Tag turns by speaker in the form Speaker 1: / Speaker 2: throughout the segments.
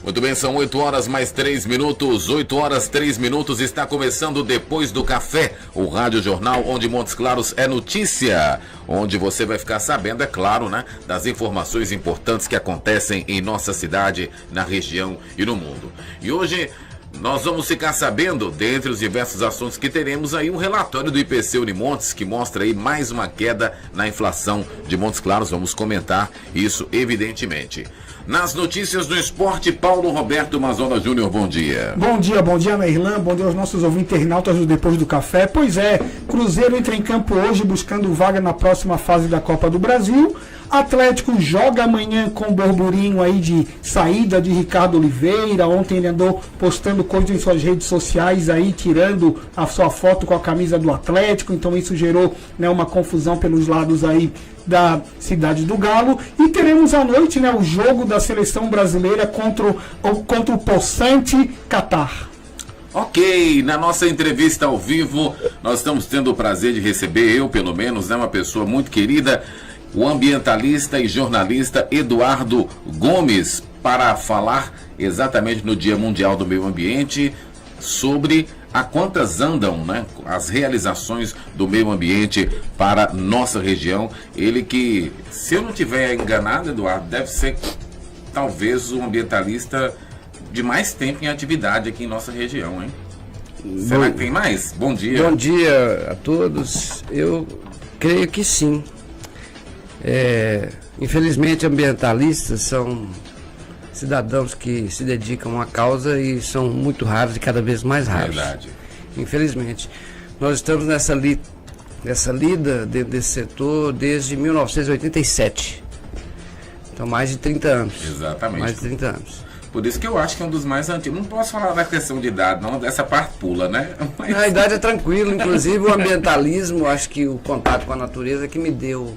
Speaker 1: Muito bem, são 8 horas mais 3 minutos, 8 horas 3 minutos, está começando Depois do Café, o Rádio Jornal onde Montes Claros é notícia, onde você vai ficar sabendo, é claro, né, das informações importantes que acontecem em nossa cidade, na região e no mundo. E hoje nós vamos ficar sabendo, dentre os diversos assuntos que teremos aí, um relatório do IPC Unimontes, que mostra aí mais uma queda na inflação de Montes Claros. Vamos comentar isso, evidentemente. Nas notícias do esporte, Paulo Roberto Mazzola Júnior, bom dia.
Speaker 2: Bom dia, Merlan, bom dia aos nossos ouvintes internautas do Depois do Café. Pois é, Cruzeiro entra em campo hoje buscando vaga na próxima fase da Copa do Brasil. Atlético joga amanhã com burburinho aí de saída de Ricardo Oliveira. Ontem ele andou postando coisas em suas redes sociais aí, tirando a sua foto com a camisa do Atlético. Então isso gerou, né, uma confusão pelos lados aí da cidade do Galo. E teremos à noite, né, o jogo da seleção brasileira contra o possante Catar.
Speaker 1: Ok, na nossa entrevista ao vivo, nós estamos tendo o prazer de receber, eu pelo menos, né, uma pessoa muito querida, o ambientalista e jornalista Eduardo Gomes, para falar exatamente no Dia Mundial do Meio Ambiente sobre a quantas andam, né, as realizações do meio ambiente para nossa região. Ele que, se eu não estiver enganado, Eduardo, deve ser talvez o ambientalista de mais tempo em atividade aqui em nossa região, hein? Será que tem mais? Bom dia.
Speaker 3: Bom dia a todos. Eu creio que sim. Infelizmente, ambientalistas são cidadãos que se dedicam à causa e são muito raros e cada vez mais raros.
Speaker 1: Verdade.
Speaker 3: Infelizmente. Nós estamos nessa lida dentro desse setor desde 1987. Então, mais de 30 anos.
Speaker 1: Exatamente.
Speaker 3: Mais de 30 anos.
Speaker 1: Por isso que eu acho que é um dos mais antigos. Não posso falar da questão de idade, não, dessa parte pula, né? Mas...
Speaker 3: A idade é tranquila, inclusive o ambientalismo, acho que o contato com a natureza que me deu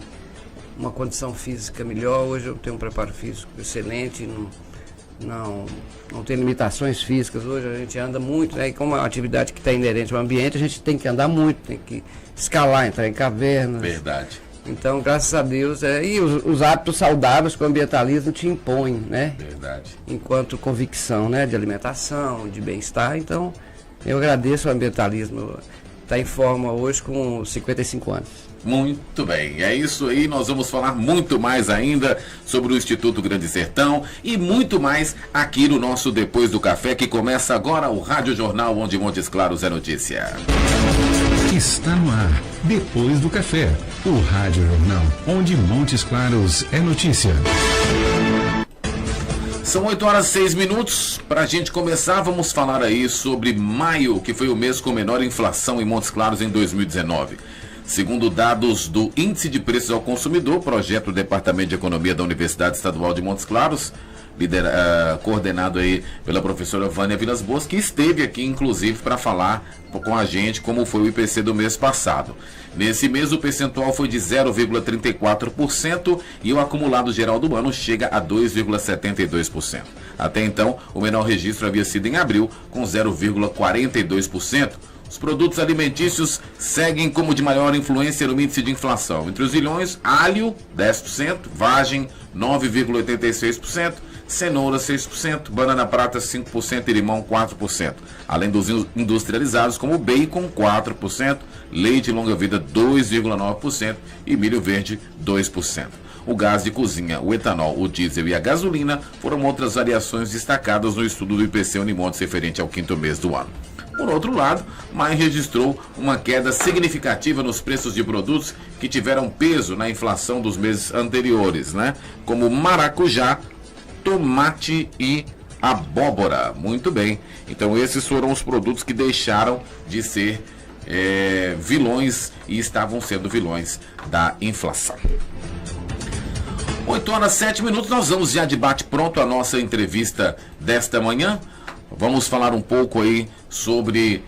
Speaker 3: uma condição física melhor. Hoje eu tenho um preparo físico excelente, não tem limitações físicas. Hoje a gente anda muito, né? E como é uma atividade que está inerente ao ambiente, a gente tem que andar muito, tem que escalar, entrar em cavernas.
Speaker 1: Verdade.
Speaker 3: Então, graças a Deus, e os hábitos saudáveis que o ambientalismo te impõe, né?
Speaker 1: Verdade.
Speaker 3: Enquanto convicção, né? De alimentação, de bem-estar. Então, eu agradeço ao ambientalismo. Está em forma hoje com 55 anos.
Speaker 1: Muito bem, é isso aí. Nós vamos falar muito mais ainda sobre o Instituto Grande Sertão e muito mais aqui no nosso Depois do Café, que começa agora, o Rádio Jornal onde Montes Claros é notícia.
Speaker 4: Está no ar, Depois do Café, o Rádio Jornal onde Montes Claros é notícia.
Speaker 1: São 8 horas e 6 minutos. Para a gente começar, vamos falar aí sobre maio, que foi o mês com menor inflação em Montes Claros em 2019. Segundo dados do Índice de Preços ao Consumidor, projeto do Departamento de Economia da Universidade Estadual de Montes Claros, coordenado aí pela professora Vânia Vilas Boas, que esteve aqui, inclusive, para falar com a gente como foi o IPC do mês passado. Nesse mês, o percentual foi de 0,34% e o acumulado geral do ano chega a 2,72%. Até então, o menor registro havia sido em abril, com 0,42%. Os produtos alimentícios seguem como de maior influência no índice de inflação. Entre os ilhões, alho, 10%, vagem, 9,86%, cenoura, 6%, banana prata, 5% e limão, 4%. Além dos industrializados, como bacon, 4%, leite longa-vida, 2,9% e milho verde, 2%. O gás de cozinha, o etanol, o diesel e a gasolina foram outras variações destacadas no estudo do IPC Unimontes referente ao quinto mês do ano. Por outro lado, maio registrou uma queda significativa nos preços de produtos que tiveram peso na inflação dos meses anteriores, né? Como maracujá, tomate e abóbora. Muito bem. Então esses foram os produtos que deixaram de ser vilões e estavam sendo vilões da inflação. 8 horas e 7 minutos, nós vamos já de bate-pronto a nossa entrevista desta manhã. Vamos falar um pouco aí sobre,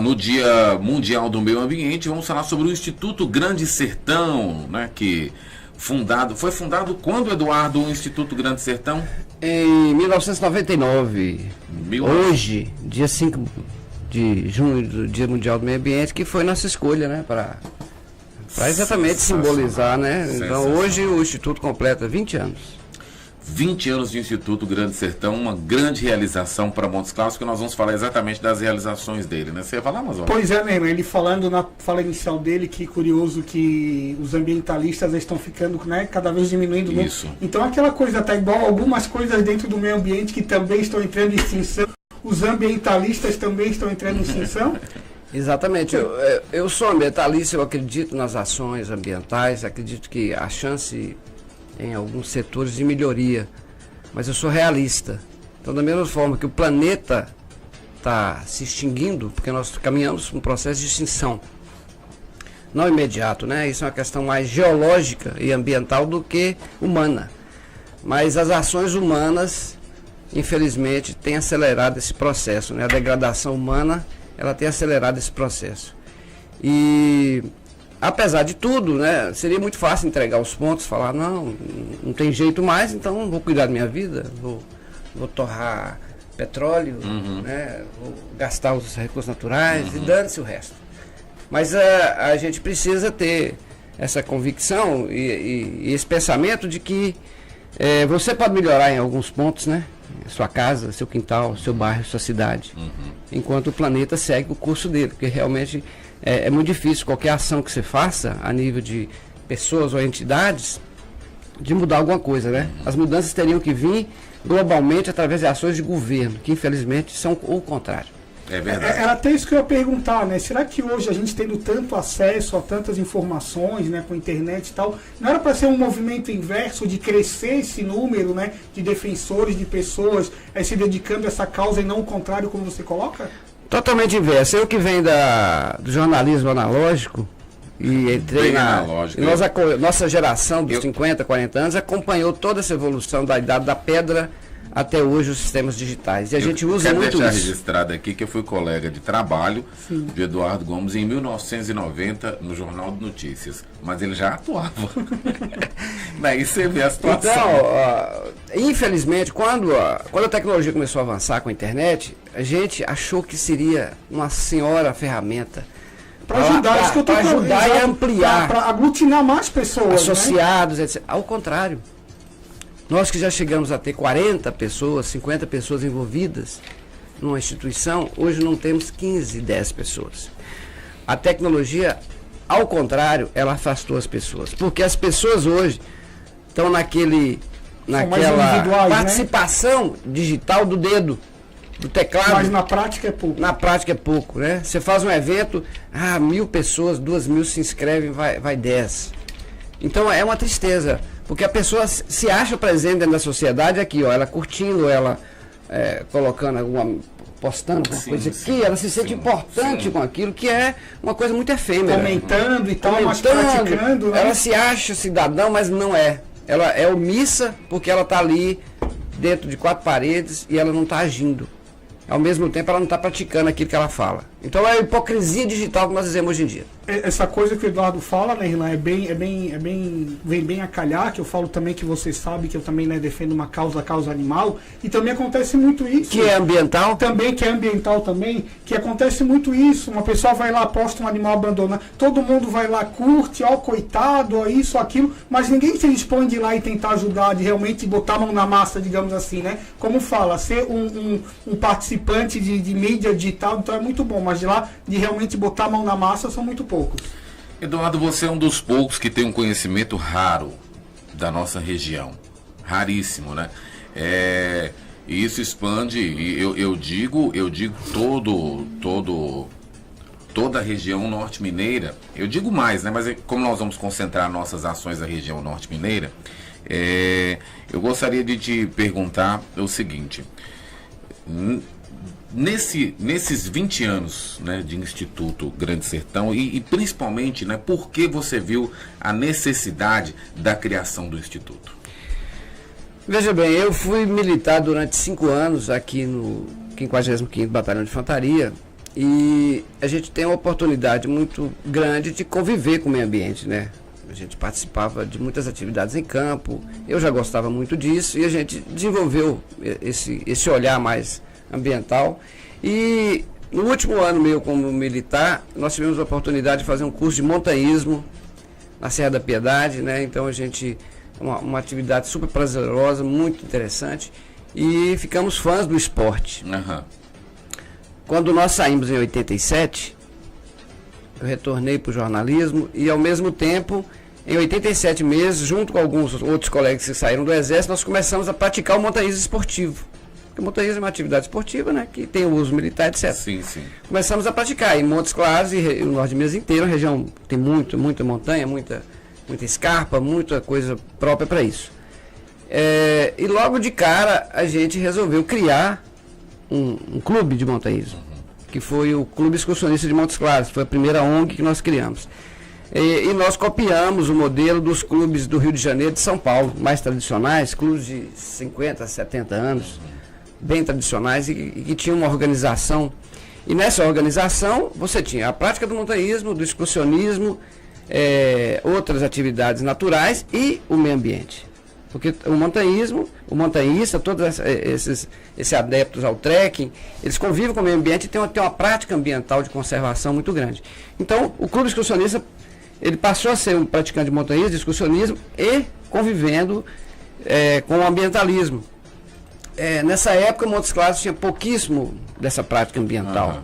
Speaker 1: no Dia Mundial do Meio Ambiente, vamos falar sobre o Instituto Grande Sertão, né, que foi fundado quando, Eduardo, o Instituto Grande Sertão?
Speaker 3: Em 1999, hoje, dia 5 de junho, do Dia Mundial do Meio Ambiente, que foi nossa escolha, né, para exatamente simbolizar, né? Então hoje o Instituto completa 20 anos.
Speaker 1: 20 anos de Instituto Grande Sertão, uma grande realização para Montes Claros, que nós vamos falar exatamente das realizações dele, né? Você ia falar, Amazônia?
Speaker 2: Pois é, Neymar, ele falando na fala inicial dele, que curioso que os ambientalistas estão ficando, né, cada vez diminuindo.
Speaker 1: Isso.
Speaker 2: Então aquela coisa tá igual algumas coisas dentro do meio ambiente que também estão entrando em extinção. Os ambientalistas também estão entrando em extinção?
Speaker 3: Exatamente. Eu sou ambientalista, eu acredito nas ações ambientais, acredito que a chance em alguns setores de melhoria, mas eu sou realista. Então, da mesma forma que o planeta está se extinguindo, porque nós caminhamos um processo de extinção, não imediato, né? Isso é uma questão mais geológica e ambiental do que humana. Mas as ações humanas, infelizmente, têm acelerado esse processo, né? A degradação humana, ela tem acelerado esse processo. E apesar de tudo, né, seria muito fácil entregar os pontos, falar, não tem jeito mais, então vou cuidar da minha vida, vou torrar petróleo, né, vou gastar os recursos naturais e dane-se o resto. Mas a gente precisa ter essa convicção e esse pensamento de que você pode melhorar em alguns pontos, né? Sua casa, seu quintal, seu bairro, sua cidade, enquanto o planeta segue o curso dele, porque realmente é muito difícil qualquer ação que você faça a nível de pessoas ou entidades de mudar alguma coisa, né? As mudanças teriam que vir globalmente através de ações de governo, que infelizmente são o contrário.
Speaker 1: É verdade.
Speaker 2: Era até isso que eu ia perguntar, né? Será que hoje a gente tendo tanto acesso a tantas informações, né, com a internet e tal, não era para ser um movimento inverso de crescer esse número, né, de defensores, de pessoas se dedicando a essa causa e não o contrário, como você coloca?
Speaker 3: Totalmente inverso. Eu que venho do jornalismo analógico e entrei nossa geração dos 50, 40 anos acompanhou toda essa evolução da idade da pedra até hoje os sistemas digitais. E a gente usa muito isso.
Speaker 1: Quero deixar registrado aqui que eu fui colega de trabalho de Eduardo Gomes em 1990 no Jornal de Notícias. Mas ele já atuava. Daí você vê a situação.
Speaker 3: Então, infelizmente, quando a tecnologia começou a avançar com a internet, a gente achou que seria uma senhora ferramenta
Speaker 2: para ajudar, isso que eu tô
Speaker 3: para ajudar e ampliar,
Speaker 2: para aglutinar mais pessoas,
Speaker 3: associados,
Speaker 2: né?
Speaker 3: etc. Ao contrário. Nós que já chegamos a ter 40 pessoas, 50 pessoas envolvidas numa instituição, hoje não temos 15, 10 pessoas. A tecnologia, ao contrário, ela afastou as pessoas. Porque as pessoas hoje estão naquela participação, né, digital do dedo, do teclado.
Speaker 2: Mas na prática é pouco.
Speaker 3: Na prática é pouco, né? Você faz um evento, 1.000 pessoas, 2.000 se inscrevem, vai 10. Então é uma tristeza. Porque a pessoa se acha presente dentro da sociedade aqui, ó, ela curtindo, ela colocando postando alguma coisa aqui, ela se sente importante com aquilo, que é uma coisa muito efêmera.
Speaker 2: Comentando e tal, mas praticando, né?
Speaker 3: Ela se acha cidadão, mas não é. Ela é omissa porque ela está ali dentro de 4 paredes e ela não está agindo. Ao mesmo tempo ela não está praticando aquilo que ela fala. Então é a hipocrisia digital que nós dizemos hoje em dia.
Speaker 2: Essa coisa que o Eduardo fala, né, Irlan, vem bem a calhar, que eu falo também que você sabe que eu também, né, defendo uma causa animal, e também acontece muito isso.
Speaker 3: Que é ambiental?
Speaker 2: Também, que é ambiental também, que acontece muito isso, uma pessoa vai lá, posta um animal abandonado, todo mundo vai lá, curte, ó, coitado, ó, isso, aquilo, mas ninguém se dispõe de ir lá e tentar ajudar, de realmente botar a mão na massa, digamos assim, né? Como fala, ser um participante de mídia digital, então é muito bom, mas de realmente botar a mão na massa são muito poucos.
Speaker 1: Eduardo, você é um dos poucos que tem um conhecimento raro da nossa região. Raríssimo, né? E isso expande, e eu digo toda a região norte mineira. Eu digo mais, né? Mas como nós vamos concentrar nossas ações na região norte mineira, eu gostaria de te perguntar o seguinte. Nesses 20 anos, né, de Instituto Grande Sertão e principalmente, né, por que você viu a necessidade da criação do Instituto?
Speaker 3: Veja bem, eu fui militar durante 5 anos aqui no 55º Batalhão de Infantaria e a gente tem uma oportunidade muito grande de conviver com o meio ambiente, né? A gente participava de muitas atividades em campo, eu já gostava muito disso e a gente desenvolveu esse olhar mais ambiental. E no último ano meu como militar, nós tivemos a oportunidade de fazer um curso de montanhismo na Serra da Piedade, né? Então a gente uma atividade super prazerosa, muito interessante, e ficamos fãs do esporte.
Speaker 1: Uhum.
Speaker 3: Quando nós saímos em 87, eu retornei para o jornalismo e, ao mesmo tempo, em 87 meses, junto com alguns outros colegas que saíram do Exército, nós começamos a praticar o montanhismo esportivo. Porque o montanhismo é uma atividade esportiva, né, que tem o uso militar, etc.
Speaker 1: Sim, sim.
Speaker 3: Começamos a praticar em Montes Claros e o norte de Minas inteiro, a região tem muita montanha, muita escarpa, muita coisa própria para isso. E logo de cara a gente resolveu criar um clube de montanhismo, que foi o Clube Excursionista de Montes Claros, foi a primeira ONG que nós criamos. E nós copiamos o modelo dos clubes do Rio de Janeiro e de São Paulo, mais tradicionais, clubes de 50, 70 anos, bem tradicionais, e que tinham uma organização. E nessa organização você tinha a prática do montanhismo, do excursionismo, outras atividades naturais e o meio ambiente. Porque o montanhista, todos esses adeptos ao trekking, eles convivem com o meio ambiente e tem uma prática ambiental de conservação muito grande. Então, o clube excursionista, ele passou a ser um praticante de montanhismo, de excursionismo e convivendo com o ambientalismo. Nessa época, Montes Claros tinha pouquíssimo dessa prática ambiental. Uhum.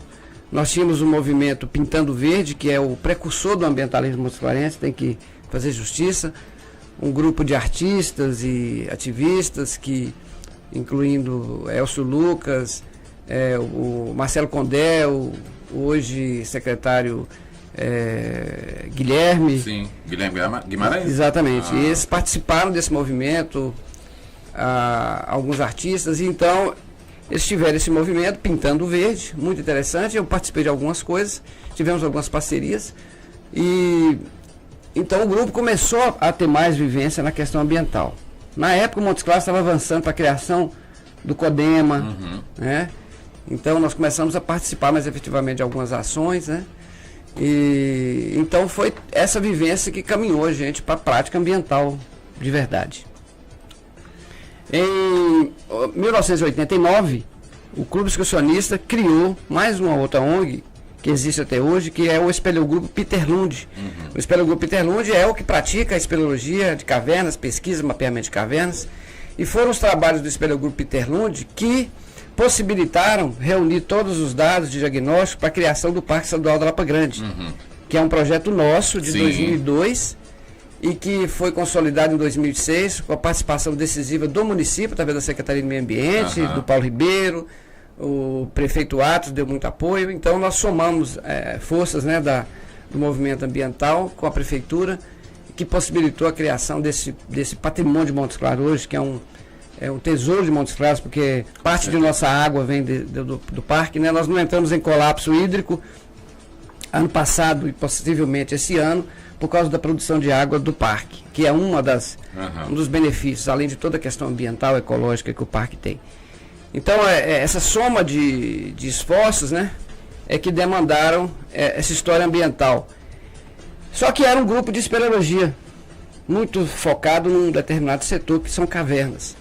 Speaker 3: Nós tínhamos o movimento Pintando Verde, que é o precursor do ambientalismo montes-clarense, tem que fazer justiça. Um grupo de artistas e ativistas, incluindo Elcio Lucas, o Marcelo Condé, o hoje secretário Guilherme.
Speaker 1: Sim, Guilherme Guimarães?
Speaker 3: Exatamente. E eles participaram desse movimento, alguns artistas, e então eles tiveram esse movimento Pintando Verde, muito interessante. Eu participei de algumas coisas, tivemos algumas parcerias, e então o grupo começou a ter mais vivência na questão ambiental. Na época o Montes Claros estava avançando para a criação do CODEMA, né? Então nós começamos a participar mais efetivamente de algumas ações, né? E então foi essa vivência que caminhou a gente para a prática ambiental de verdade. Em 1989, o Clube Excursionista criou mais uma outra ONG que existe até hoje, que é o Espeleogrupo Peter Lund. O Espeleogrupo Peter Lund é o que pratica a espeleologia de cavernas, pesquisa, mapeamento de cavernas, e foram os trabalhos do Espeleogrupo Peter Lund que possibilitaram reunir todos os dados de diagnóstico para a criação do Parque Estadual da Lapa Grande, que é um projeto nosso de 2002 e que foi consolidado em 2006 com a participação decisiva do município, através da Secretaria de Meio Ambiente, do Paulo Ribeiro. O prefeito Atos deu muito apoio, então nós somamos forças, né, do movimento ambiental com a prefeitura, que possibilitou a criação desse patrimônio de Montes Claros hoje, que é um tesouro de Montes Claros, porque parte de nossa água vem do parque, né? Nós não entramos em colapso hídrico ano passado e possivelmente esse ano, por causa da produção de água do parque, que é um dos benefícios, além de toda a questão ambiental, ecológica que o parque tem. Então, essa soma de esforços, né, é que demandaram essa história ambiental. Só que era um grupo de espeleologia, muito focado num determinado setor, que são cavernas.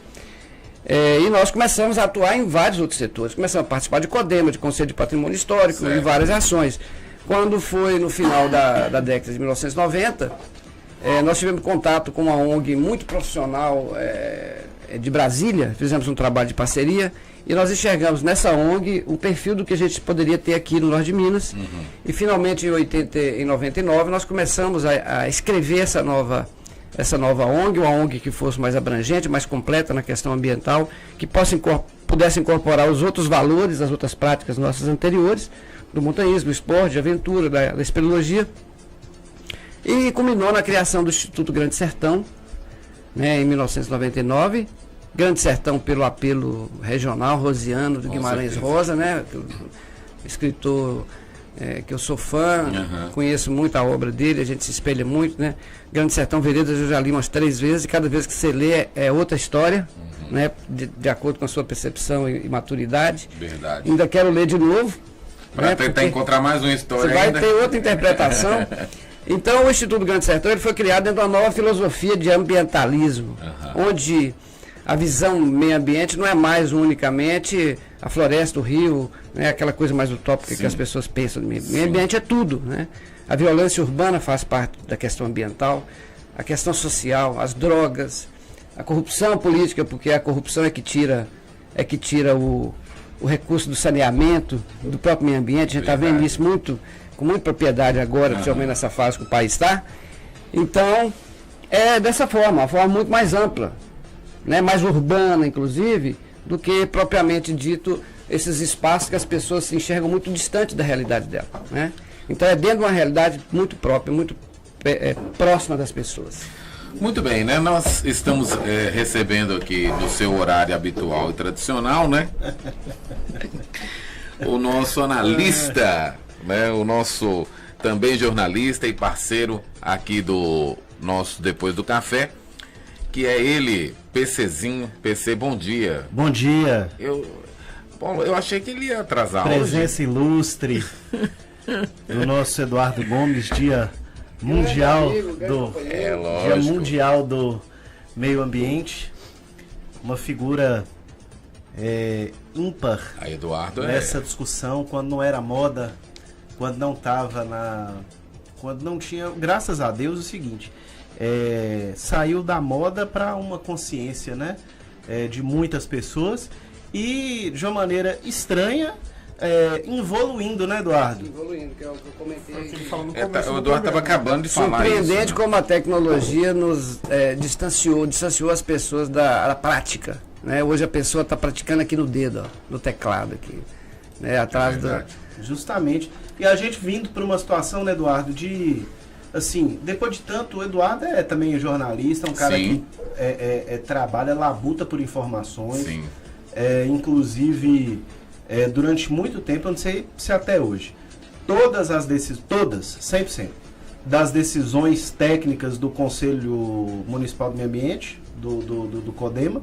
Speaker 3: E nós começamos a atuar em vários outros setores. Começamos a participar de CODEMA, de Conselho de Patrimônio Histórico, em várias ações. Quando foi no final da década de 1990, nós tivemos contato com uma ONG muito profissional de Brasília, fizemos um trabalho de parceria e nós enxergamos nessa ONG o perfil do que a gente poderia ter aqui no norte de Minas. E finalmente em 99 nós começamos a escrever essa nova ONG, uma ONG que fosse mais abrangente, mais completa na questão ambiental, que pudesse incorporar os outros valores, as outras práticas nossas anteriores, do montanhismo, do esporte, de aventura, da espeleologia, e culminou na criação do Instituto Grande Sertão, né, em 1999. Grande Sertão pelo apelo regional rosiano do Guimarães Rosa, né, escritor que eu sou fã, conheço muito a obra dele, a gente se espelha muito, né? Grande Sertão Veredas eu já li umas 3 vezes, e cada vez que você lê é outra história, né, de acordo com a sua percepção e maturidade.
Speaker 1: Verdade.
Speaker 3: Ainda quero ler de novo,
Speaker 1: para tentar encontrar mais uma história.
Speaker 3: Você vai ter outra interpretação. Então, o Instituto Grande Sertão ele foi criado dentro de uma nova filosofia de ambientalismo, onde a visão meio ambiente não é mais unicamente a floresta, o rio, né, aquela coisa mais utópica que as pessoas pensam. Meio ambiente é tudo, né? A violência urbana faz parte da questão ambiental, a questão social, as drogas, a corrupção política, porque a corrupção é que tira o recurso do saneamento, do próprio meio ambiente. A gente está vendo isso com muita propriedade agora, principalmente nessa fase que o país está. Então, é dessa forma, uma forma muito mais ampla, né, mais urbana, inclusive, do que propriamente dito esses espaços que as pessoas se enxergam muito distante da realidade dela, né? Então é dentro de uma realidade muito própria, muito próxima das pessoas.
Speaker 1: Muito bem, né? Nós estamos recebendo aqui no seu horário habitual e tradicional, né? O nosso analista, né? O nosso também jornalista e parceiro aqui do nosso Depois do Café, que é ele, PCzinho. PC, bom dia.
Speaker 5: Bom dia.
Speaker 1: Paulo, eu achei que ele ia atrasar
Speaker 5: Presença ilustre do nosso Eduardo Gomes, dia mundial dia mundial do meio ambiente. Uma figura ímpar
Speaker 1: a Eduardo
Speaker 5: nessa discussão, quando não era moda, quando não estava quando não tinha, graças a Deus, o seguinte, saiu da moda para uma consciência, né, de muitas pessoas e de uma maneira estranha, evoluindo, né, Eduardo?
Speaker 3: Evoluindo, que é o que eu comentei.
Speaker 1: O Eduardo estava acabando de falar isso.
Speaker 3: Surpreendente como a tecnologia nos distanciou as pessoas da prática, né? Hoje a pessoa está praticando aqui no dedo, ó, no teclado aqui, né, atrás da...
Speaker 5: Justamente. E a gente vindo para uma situação, né, Eduardo, de, assim, depois de tanto, o Eduardo é também jornalista, um cara
Speaker 1: Sim.
Speaker 5: que trabalha, labuta por informações.
Speaker 1: Sim.
Speaker 5: Inclusive, durante muito tempo, eu não sei se até hoje, todas, 100%, das decisões técnicas do Conselho Municipal do Meio Ambiente, do CODEMA,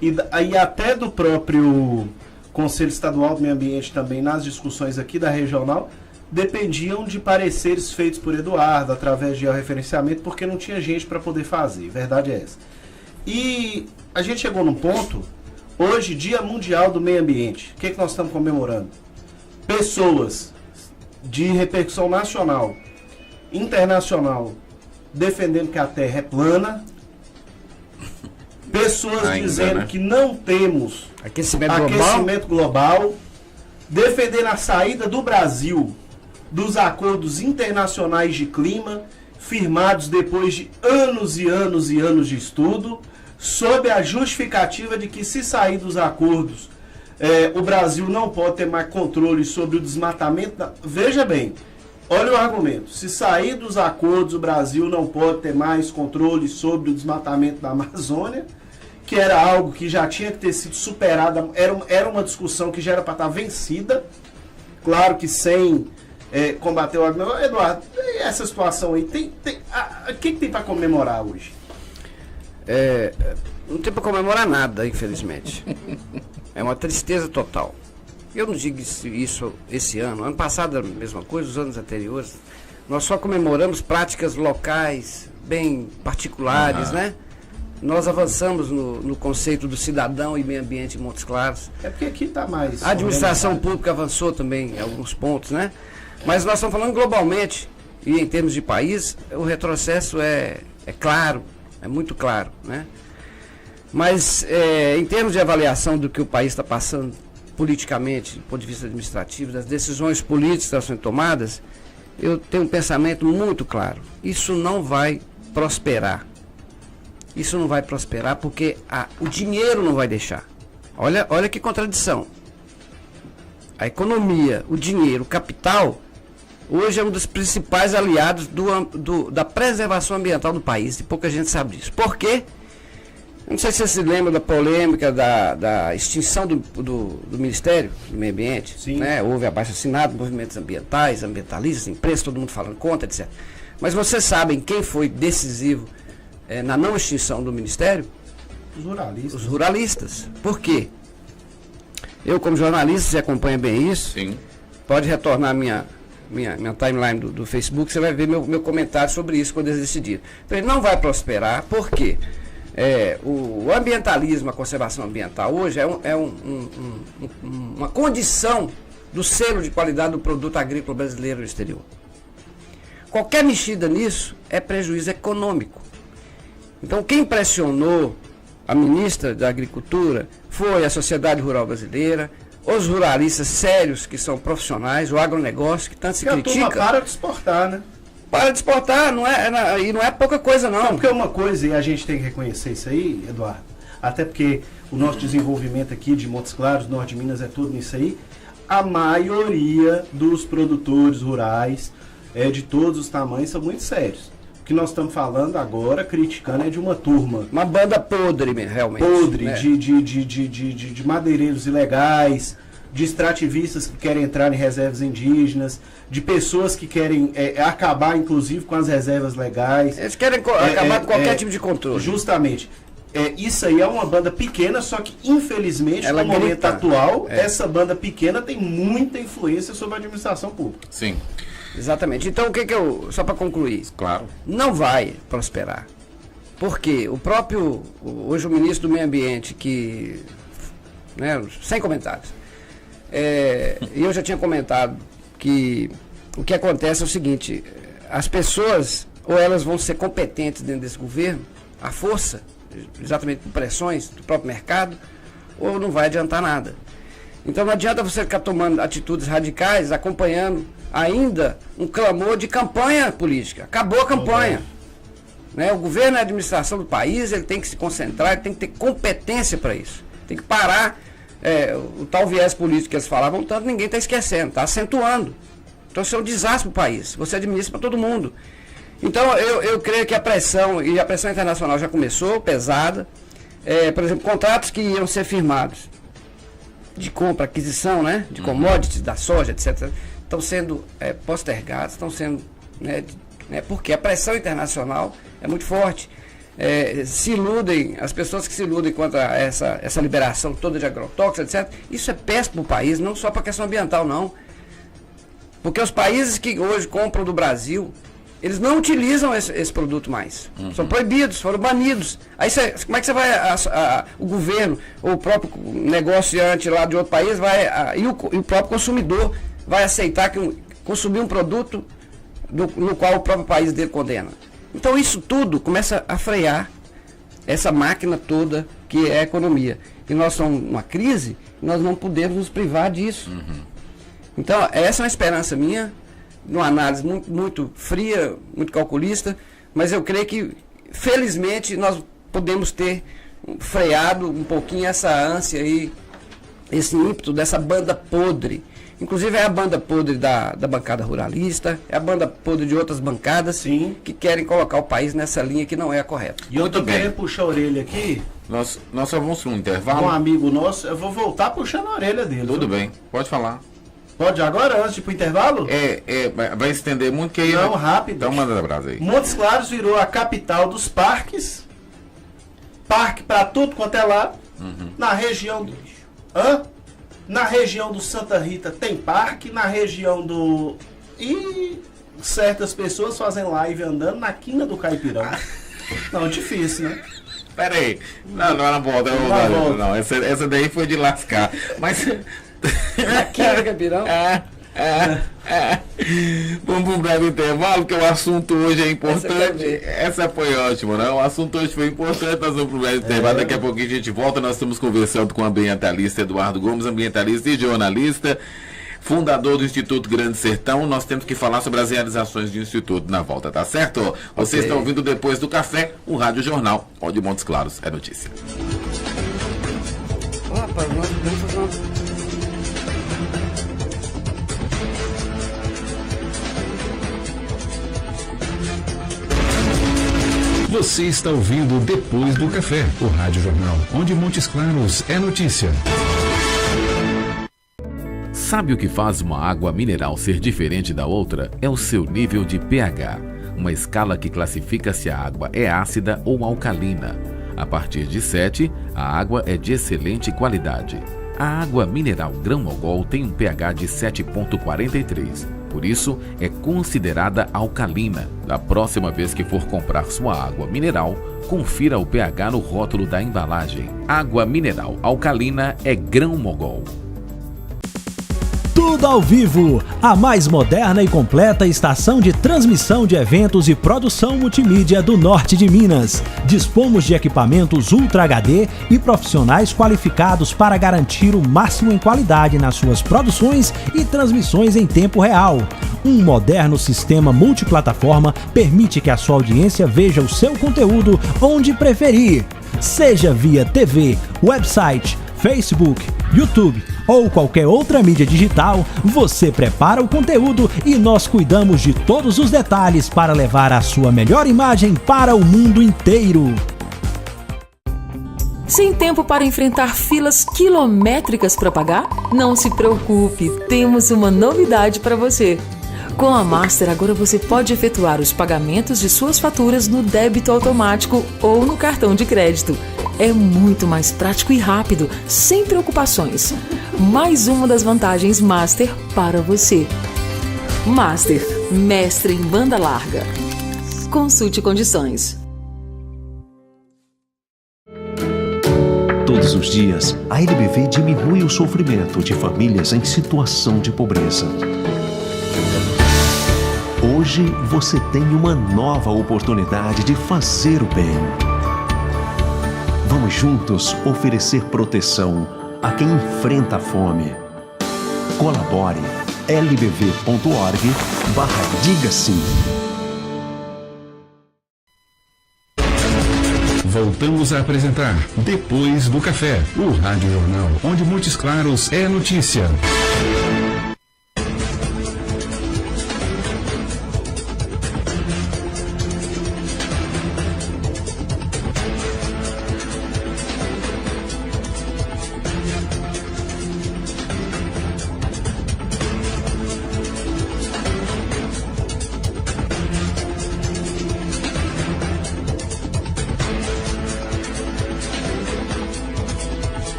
Speaker 5: e até do próprio Conselho Estadual do Meio Ambiente também, nas discussões aqui da regional, dependiam de pareceres feitos por Eduardo, através de georreferenciamento, porque não tinha gente para poder fazer, verdade é essa. E a gente chegou num ponto, hoje, Dia Mundial do Meio Ambiente, o que nós estamos comemorando? Pessoas de repercussão nacional, internacional, defendendo que a Terra é plana, pessoas
Speaker 1: ainda,
Speaker 5: dizendo, né, que não temos
Speaker 3: aquecimento
Speaker 5: global, defendendo a saída do Brasil dos acordos internacionais de clima, firmados depois de anos e anos e anos de estudo, sob a justificativa de que, se sair dos acordos, o Brasil não pode ter mais controle sobre o desmatamento. Veja bem, olha o argumento. Se sair dos acordos, o Brasil não pode ter mais controle sobre o desmatamento da Amazônia, que era algo que já tinha que ter sido superado, era uma discussão que já era para estar vencida, claro que sem combater o agronegócio. Eduardo, essa situação aí, o que tem para comemorar hoje?
Speaker 3: Não tem para comemorar nada, infelizmente. É uma tristeza total. Eu não digo isso esse ano passado a mesma coisa, os anos anteriores. Nós só comemoramos práticas locais, bem particulares, né? Nós avançamos no conceito do cidadão e meio ambiente em Montes Claros.
Speaker 5: É porque aqui está mais...
Speaker 3: A administração pública avançou também em alguns pontos, né? Mas nós estamos falando globalmente, e em termos de país, o retrocesso é claro, é muito claro, né? Mas em termos de avaliação do que o país está passando politicamente, do ponto de vista administrativo, das decisões políticas que estão sendo tomadas, eu tenho um pensamento muito claro. Isso não vai prosperar. Isso não vai prosperar porque o dinheiro não vai deixar. Olha que contradição. A economia, o dinheiro, o capital, hoje é um dos principais aliados da preservação ambiental do país. E pouca gente sabe disso. Por quê? Não sei se você se lembra da polêmica da extinção do Ministério do Meio Ambiente.
Speaker 5: Sim.
Speaker 3: Né? Houve abaixo-assinado, movimentos ambientais, ambientalistas, imprensa, todo mundo falando contra, etc. Mas vocês sabem quem foi decisivo na não extinção do Ministério?
Speaker 5: Os ruralistas.
Speaker 3: Os ruralistas. Por quê? Eu, como jornalista, você acompanha bem isso.
Speaker 1: Sim.
Speaker 3: Pode retornar minha timeline do Facebook, você vai ver meu comentário sobre isso quando eles decidirem. Então, ele não vai prosperar, por quê? O ambientalismo, a conservação ambiental hoje é uma condição do selo de qualidade do produto agrícola brasileiro no exterior. Qualquer mexida nisso é prejuízo econômico. Então, quem pressionou a ministra da Agricultura foi a Sociedade Rural Brasileira, os ruralistas sérios, que são profissionais, o agronegócio, que tanto se critica.
Speaker 5: A turma para de exportar, né?
Speaker 3: Para de exportar, e não é pouca coisa, não.
Speaker 5: Porque uma coisa, e a gente tem que reconhecer isso aí, Eduardo, até porque o nosso desenvolvimento aqui de Montes Claros, Norte de Minas, é tudo nisso aí, a maioria dos produtores rurais, de todos os tamanhos, são muito sérios. O que nós estamos falando agora, criticando, é de uma turma.
Speaker 3: Uma banda podre, realmente.
Speaker 5: Podre,
Speaker 3: né?
Speaker 5: de madeireiros ilegais, de extrativistas que querem entrar em reservas indígenas, de pessoas que querem acabar, inclusive, com as reservas legais.
Speaker 3: Eles querem acabar com qualquer tipo de controle.
Speaker 5: Justamente. Isso aí é uma banda pequena, só que, infelizmente, no momento atual, essa banda pequena tem muita influência sobre a administração pública.
Speaker 1: Sim.
Speaker 3: Exatamente. Então, só para concluir,
Speaker 1: claro,
Speaker 3: não vai prosperar. Porque hoje o ministro do Meio Ambiente, sem comentários, e eu já tinha comentado que o que acontece é o seguinte: as pessoas, ou elas vão ser competentes dentro desse governo, à força, exatamente por pressões do próprio mercado, ou não vai adiantar nada. Então não adianta você ficar tomando atitudes radicais, acompanhando ainda um clamor de campanha política. Acabou a campanha. Né? O governo e a administração do país, ele tem que se concentrar, ele tem que ter competência para isso. Tem que parar o tal viés político que eles falavam tanto, ninguém está esquecendo, está acentuando. Então isso é um desastre para o país. Você administra para todo mundo. Então eu creio que a pressão internacional já começou, pesada. Por exemplo, contratos que iam ser firmados de compra, aquisição, né, de commodities, da soja, etc., estão sendo postergados, estão sendo, porque a pressão internacional é muito forte. Se iludem, as pessoas que se iludem contra essa liberação toda de agrotóxicos, etc., isso é péssimo para o país, não só para a questão ambiental, não. Porque os países que hoje compram do Brasil, eles não utilizam esse produto mais. São proibidos, foram banidos. Aí como é que você vai, o governo, ou o próprio negociante lá de outro país, e o próprio consumidor vai aceitar consumir um produto no qual o próprio país dele condena? Então isso tudo começa a frear essa máquina toda que é a economia. E nós somos numa crise, nós não podemos nos privar disso. Então essa é uma esperança minha, numa análise muito, muito fria, muito calculista, mas eu creio que, felizmente, nós podemos ter freado um pouquinho essa ânsia aí, esse ímpeto dessa banda podre. Inclusive é a banda podre da bancada ruralista, é a banda podre de outras bancadas.
Speaker 5: Sim.
Speaker 3: Que querem colocar o país nessa linha que não é a correta.
Speaker 5: E eu tô querendo puxar a orelha aqui.
Speaker 1: Nós só vamos para um intervalo.
Speaker 5: Um amigo nosso, eu vou voltar puxando a orelha dele.
Speaker 1: Tudo bem, pode falar.
Speaker 5: Pode agora, antes de ir pro intervalo?
Speaker 1: Vai estender muito que aí.
Speaker 5: Não, rápido.
Speaker 1: Então manda abraço aí.
Speaker 5: Montes Claros virou a capital dos parques. Parque pra tudo quanto é lá. Na região do... Na região do Santa Rita tem parque. Na região do... E certas pessoas fazem live andando na quina do Caipirão. Não, difícil, né?
Speaker 1: Pera aí. Não era volta. Não, essa daí foi de lascar. Mas...
Speaker 3: Aqui no Caipirão?
Speaker 1: Vamos para um breve intervalo, porque o assunto hoje é importante. Essa foi ótima, né? O assunto hoje foi importante. Nós vamos para um breve intervalo. Daqui a pouquinho a gente volta. Nós estamos conversando com o ambientalista Eduardo Gomes, ambientalista e jornalista, fundador do Instituto Grande Sertão. Nós temos que falar sobre as realizações do Instituto na volta, tá certo? Vocês estão ouvindo Depois do Café, o Rádio Jornal, onde Montes Claros é notícia.
Speaker 3: Rapaz, nós podemos fazer uma...
Speaker 4: Você está ouvindo Depois do Café, o Rádio Jornal, onde Montes Claros é notícia.
Speaker 1: Sabe o que faz uma água mineral ser diferente da outra? É o seu nível de pH, uma escala que classifica se a água é ácida ou alcalina. A partir de 7, a água é de excelente qualidade. A água mineral Grão-Mogol tem um pH de 7,43. Por isso, é considerada alcalina. Da próxima vez que for comprar sua água mineral, confira o pH no rótulo da embalagem. Água mineral alcalina é Grão-Mogol.
Speaker 6: Tudo ao Vivo, a mais moderna e completa estação de transmissão de eventos e produção multimídia do norte de Minas. Dispomos de equipamentos Ultra HD e profissionais qualificados para garantir o máximo em qualidade nas suas produções e transmissões em tempo real. Um moderno sistema multiplataforma permite que a sua audiência veja o seu conteúdo onde preferir, seja via TV, website, Facebook, YouTube ou qualquer outra mídia digital. Você prepara o conteúdo e nós cuidamos de todos os detalhes para levar a sua melhor imagem para o mundo inteiro.
Speaker 7: Sem tempo para enfrentar filas quilométricas para pagar? Não se preocupe, temos uma novidade para você. Com a Master, agora você pode efetuar os pagamentos de suas faturas no débito automático ou no cartão de crédito. É muito mais prático e rápido, sem preocupações. Mais uma das vantagens Master para você. Master, mestre em banda larga. Consulte condições.
Speaker 8: Todos os dias, a LBV diminui o sofrimento de famílias em situação de pobreza. Hoje você tem uma nova oportunidade de fazer o bem. Vamos juntos oferecer proteção a quem enfrenta a fome. Colabore lbv.org/diga sim.
Speaker 4: Voltamos a apresentar Depois do Café, o Rádio Jornal, onde Montes Claros é notícia.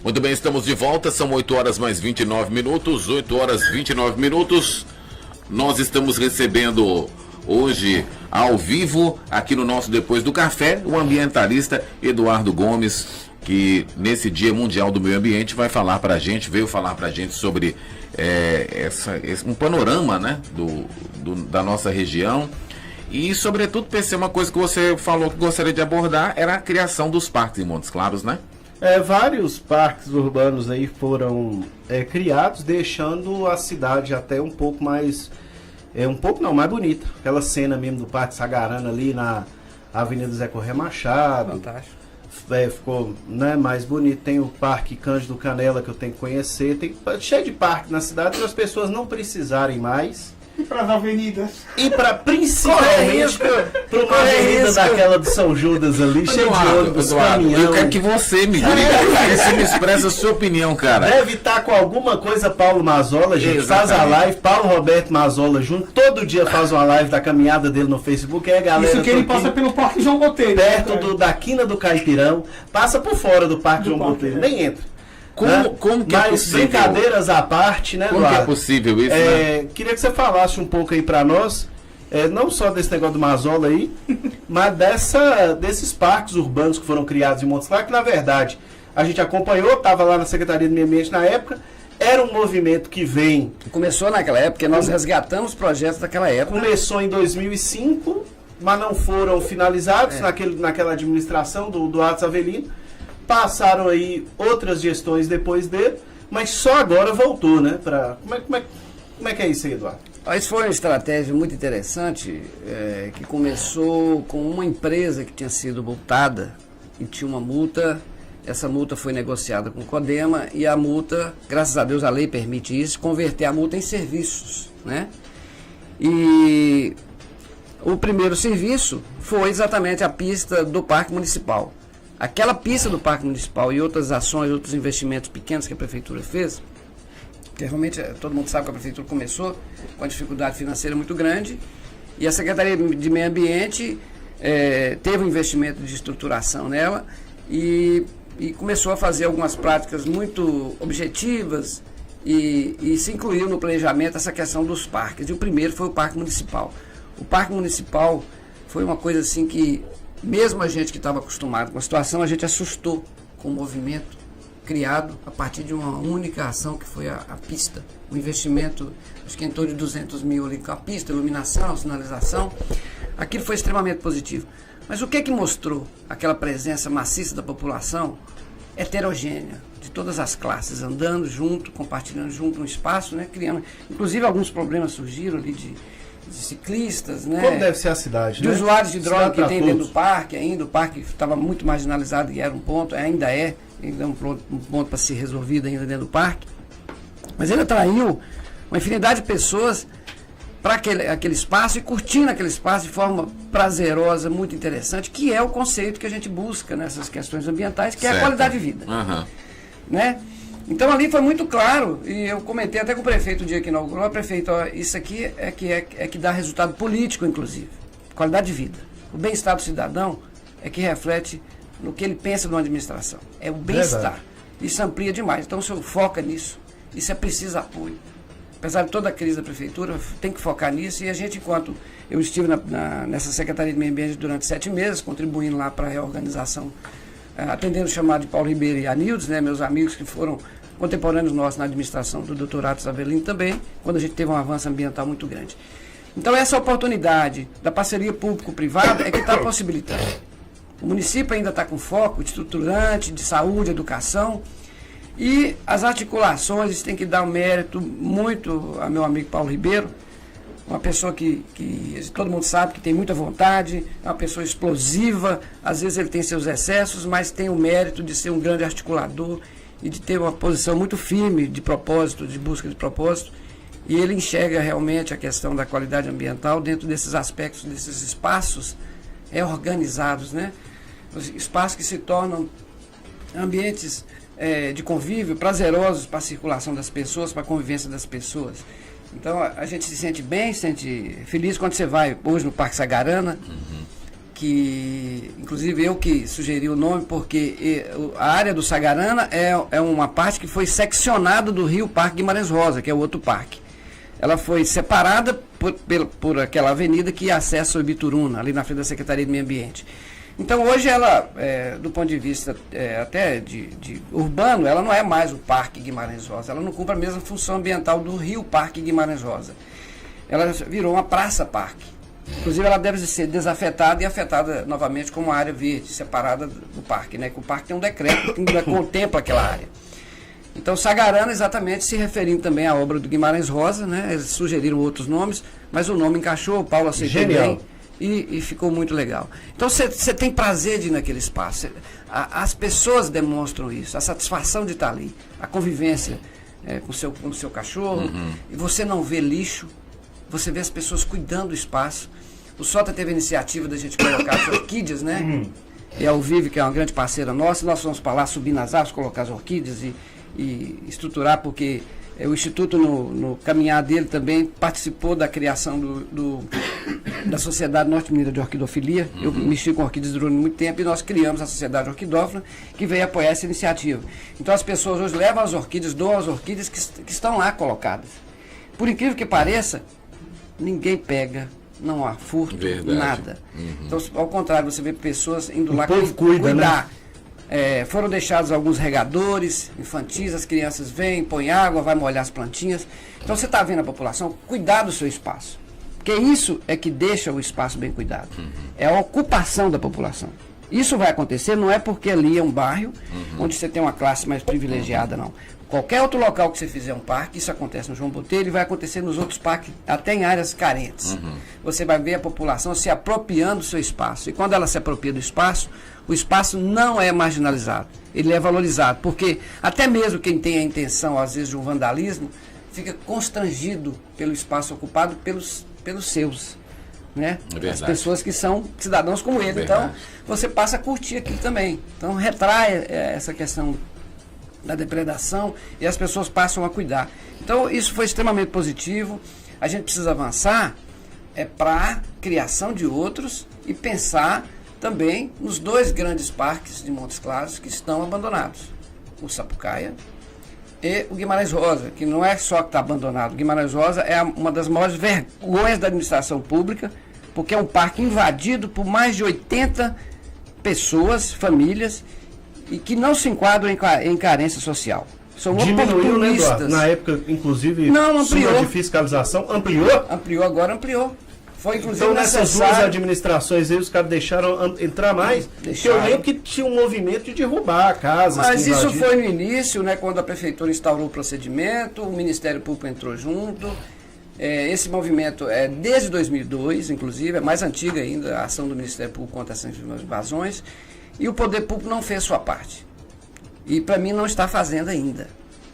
Speaker 1: Muito bem, estamos de volta, são 8 horas mais 29 minutos, 8 horas 29 minutos. Nós estamos recebendo hoje, ao vivo, aqui no nosso Depois do Café, o ambientalista Eduardo Gomes, que nesse Dia Mundial do Meio Ambiente veio falar pra gente sobre um panorama, né, da nossa região. E, sobretudo, pensei uma coisa que você falou que gostaria de abordar, era a criação dos parques em Montes Claros, né?
Speaker 5: Vários parques urbanos aí foram criados, deixando a cidade até um pouco mais... mais bonita. Aquela cena mesmo do Parque Sagarana ali na Avenida Zé Corrêa Machado.
Speaker 3: Fantástico.
Speaker 5: Ficou, né, mais bonito. Tem o Parque Cândido Canela, que eu tenho que conhecer. Tem cheio de parque na cidade para as pessoas não precisarem mais.
Speaker 2: E para as avenidas.
Speaker 5: E para principalmente para uma avenida daquela do São Judas ali, cheio de ônibus, caminhão.
Speaker 1: Eu quero que você me diga, você me expressa a sua opinião, cara.
Speaker 5: Deve estar com alguma coisa Paulo Mazola, gente. Exatamente. Faz a live, Paulo Roberto Mazola junto, todo dia faz uma live da caminhada dele no Facebook. É, galera.
Speaker 2: Isso que ele passa pelo Parque João Botelho.
Speaker 5: Perto da quina do Caipirão, passa por fora do Parque João Botelho, nem entra.
Speaker 1: Como que é possível?
Speaker 5: Brincadeiras à parte, né,
Speaker 1: Como que é possível isso, né?
Speaker 5: Queria que você falasse um pouco aí pra nós, não só desse negócio do Mazola aí, mas desses parques urbanos que foram criados em Montes Claros, que na verdade a gente acompanhou, estava lá na Secretaria do Meio Ambiente na época, era um movimento que vem...
Speaker 3: Começou naquela época, porque nós resgatamos projetos daquela época.
Speaker 5: Começou em 2005, mas não foram finalizados naquela administração do Atos Avelino. Passaram aí outras gestões depois dele, mas só agora voltou, né? Como é que é isso aí, Eduardo?
Speaker 3: Isso foi uma estratégia muito interessante, que começou com uma empresa que tinha sido multada e tinha uma multa. Essa multa foi negociada com o CODEMA e a multa, graças a Deus a lei permite isso, converter a multa em serviços, né? E o primeiro serviço foi exatamente a pista do Parque Municipal. Aquela pista do Parque Municipal e outras ações, outros investimentos pequenos que a Prefeitura fez, porque realmente todo mundo sabe que a Prefeitura começou com uma dificuldade financeira muito grande, e a Secretaria de Meio Ambiente teve um investimento de estruturação nela e começou a fazer algumas práticas muito objetivas e se incluiu no planejamento essa questão dos parques. E o primeiro foi o Parque Municipal. O Parque Municipal foi uma coisa assim que... Mesmo a gente que estava acostumado com a situação, a gente assustou com o movimento criado a partir de uma única ação que foi a pista. Um investimento, acho que em torno de 200 mil ali com a pista, iluminação, sinalização. Aquilo foi extremamente positivo. Mas o que mostrou aquela presença maciça da população heterogênea, de todas as classes, andando junto, compartilhando junto um espaço, né, criando, inclusive alguns problemas surgiram ali de ciclistas, né?
Speaker 5: Como deve ser a cidade,
Speaker 3: de
Speaker 5: né?
Speaker 3: usuários de droga que tem dentro
Speaker 5: todos.
Speaker 3: do parque ainda. O parque estava muito marginalizado e era um ponto, ainda é um ponto para ser resolvido ainda dentro do parque. Mas ele atraiu uma infinidade de pessoas para aquele espaço e curtindo aquele espaço de forma prazerosa, muito interessante, que é o conceito que a gente busca nessas questões ambientais, que é a qualidade de vida. Né? Então ali foi muito claro, e eu comentei até com o prefeito o dia que inaugurou, prefeito, ó, isso aqui é que dá resultado político, inclusive, qualidade de vida. O bem-estar do cidadão é que reflete no que ele pensa numa administração, é o bem-estar. Isso amplia demais, então o senhor foca nisso, isso é preciso apoio. Apesar de toda a crise da prefeitura, tem que focar nisso, e a gente, enquanto eu estive nessa Secretaria de Meio Ambiente durante 7 meses, contribuindo lá para a reorganização, atendendo o chamado de Paulo Ribeiro e Anildes, né, meus amigos que foram contemporâneos nossos na administração do Dr. Atos Avelino também, quando a gente teve um avanço ambiental muito grande. Então essa oportunidade da parceria público-privada é que está possibilitando. O município ainda está com foco estruturante de saúde, educação, e as articulações têm que dar um mérito muito a meu amigo Paulo Ribeiro, uma pessoa que todo mundo sabe que tem muita vontade, é uma pessoa explosiva, às vezes ele tem seus excessos, mas tem o mérito de ser um grande articulador e de ter uma posição muito firme de propósito, de busca de propósito, e ele enxerga realmente a questão da qualidade ambiental dentro desses aspectos, desses espaços organizados, né? Os espaços que se tornam ambientes de convívio prazerosos para a circulação das pessoas, para a convivência das pessoas. Então a gente se sente bem, se sente feliz quando você vai hoje no Parque Sagarana, que inclusive eu que sugeri o nome, porque a área do Sagarana é uma parte que foi seccionada do Rio Parque Guimarães Rosa, que é o outro parque. Ela foi separada por aquela avenida que acessa o Ibituruna, ali na frente da Secretaria de Meio Ambiente. Então hoje ela, do ponto de vista até de urbano, ela não é mais o Parque Guimarães Rosa, ela não cumpre a mesma função ambiental do Rio Parque Guimarães Rosa. Ela virou uma praça-parque. Inclusive ela deve ser desafetada e afetada novamente como uma área verde, separada do parque, né? Que o parque tem um decreto que contempla aquela área. Então Sagarana exatamente se referindo também à obra do Guimarães Rosa, né? Eles sugeriram outros nomes, mas o nome encaixou, o Paulo aceitou bem. E ficou muito legal. Então você tem prazer de ir naquele espaço. As pessoas demonstram isso, a satisfação de estar ali, a convivência com o seu cachorro, e você não vê lixo, você vê as pessoas cuidando do espaço. O Sota teve a iniciativa da gente colocar as orquídeas, né? E a Alvive, que é uma grande parceira nossa, nós fomos para lá subir nas árvores, colocar as orquídeas e estruturar, porque o Instituto, no caminhar dele, também participou da criação da Sociedade Norte-Mineira de Orquidofilia. Eu mexi com orquídeas durante muito tempo e nós criamos a Sociedade Orquidófila, que veio apoiar essa iniciativa. Então as pessoas hoje levam as orquídeas, doam as orquídeas que estão lá colocadas. Por incrível que pareça, ninguém pega, não há furto, nada. Então, ao contrário, você vê pessoas indo lá cuidar. Né? Foram deixados alguns regadores infantis, as crianças vêm, põem água, vai molhar as plantinhas. Então você está vendo a população cuidar do seu espaço. Porque isso é que deixa o espaço bem cuidado. É a ocupação da população. Isso vai acontecer, não é porque ali é um bairro onde você tem uma classe mais privilegiada, não. Qualquer outro local que você fizer um parque, isso acontece no João Botelho e vai acontecer nos outros parques, até em áreas carentes. Você vai ver a população se apropriando do seu espaço. E quando ela se apropria do espaço, o espaço não é marginalizado, ele é valorizado. Porque até mesmo quem tem a intenção, às vezes, de um vandalismo, fica constrangido pelo espaço ocupado pelos seus. Né? As pessoas que são cidadãos como ele. Então, você passa a curtir aquilo também. Então, retrai essa questão da depredação e as pessoas passam a cuidar. Então, isso foi extremamente positivo. A gente precisa avançar para a criação de outros e pensar também nos 2 grandes parques de Montes Claros que estão abandonados. O Sapucaia e o Guimarães Rosa, que não é só que está abandonado. O Guimarães Rosa é uma das maiores vergonhas da administração pública, porque é um parque invadido por mais de 80 pessoas, famílias, e que não se enquadram em carência social. São
Speaker 5: Diminuiu, né, Eduardo?
Speaker 3: oportunistas.
Speaker 5: Na época, inclusive,
Speaker 3: Não, ampliou.
Speaker 5: súmula de fiscalização, ampliou?
Speaker 3: Ampliou. Foi inclusive
Speaker 5: Então nessas duas
Speaker 3: necessário.
Speaker 5: administrações aí, os caras deixaram entrar mais. Porque eu lembro que tinha um movimento de derrubar casas.
Speaker 3: Mas
Speaker 5: que
Speaker 3: isso
Speaker 5: invadiam.
Speaker 3: foi no início, né, quando a prefeitura instaurou o procedimento, o Ministério Público entrou junto. Esse movimento é desde 2002, inclusive, é mais antiga ainda a ação do Ministério Público contra essas invasões. E o Poder Público não fez sua parte. E para mim não está fazendo ainda.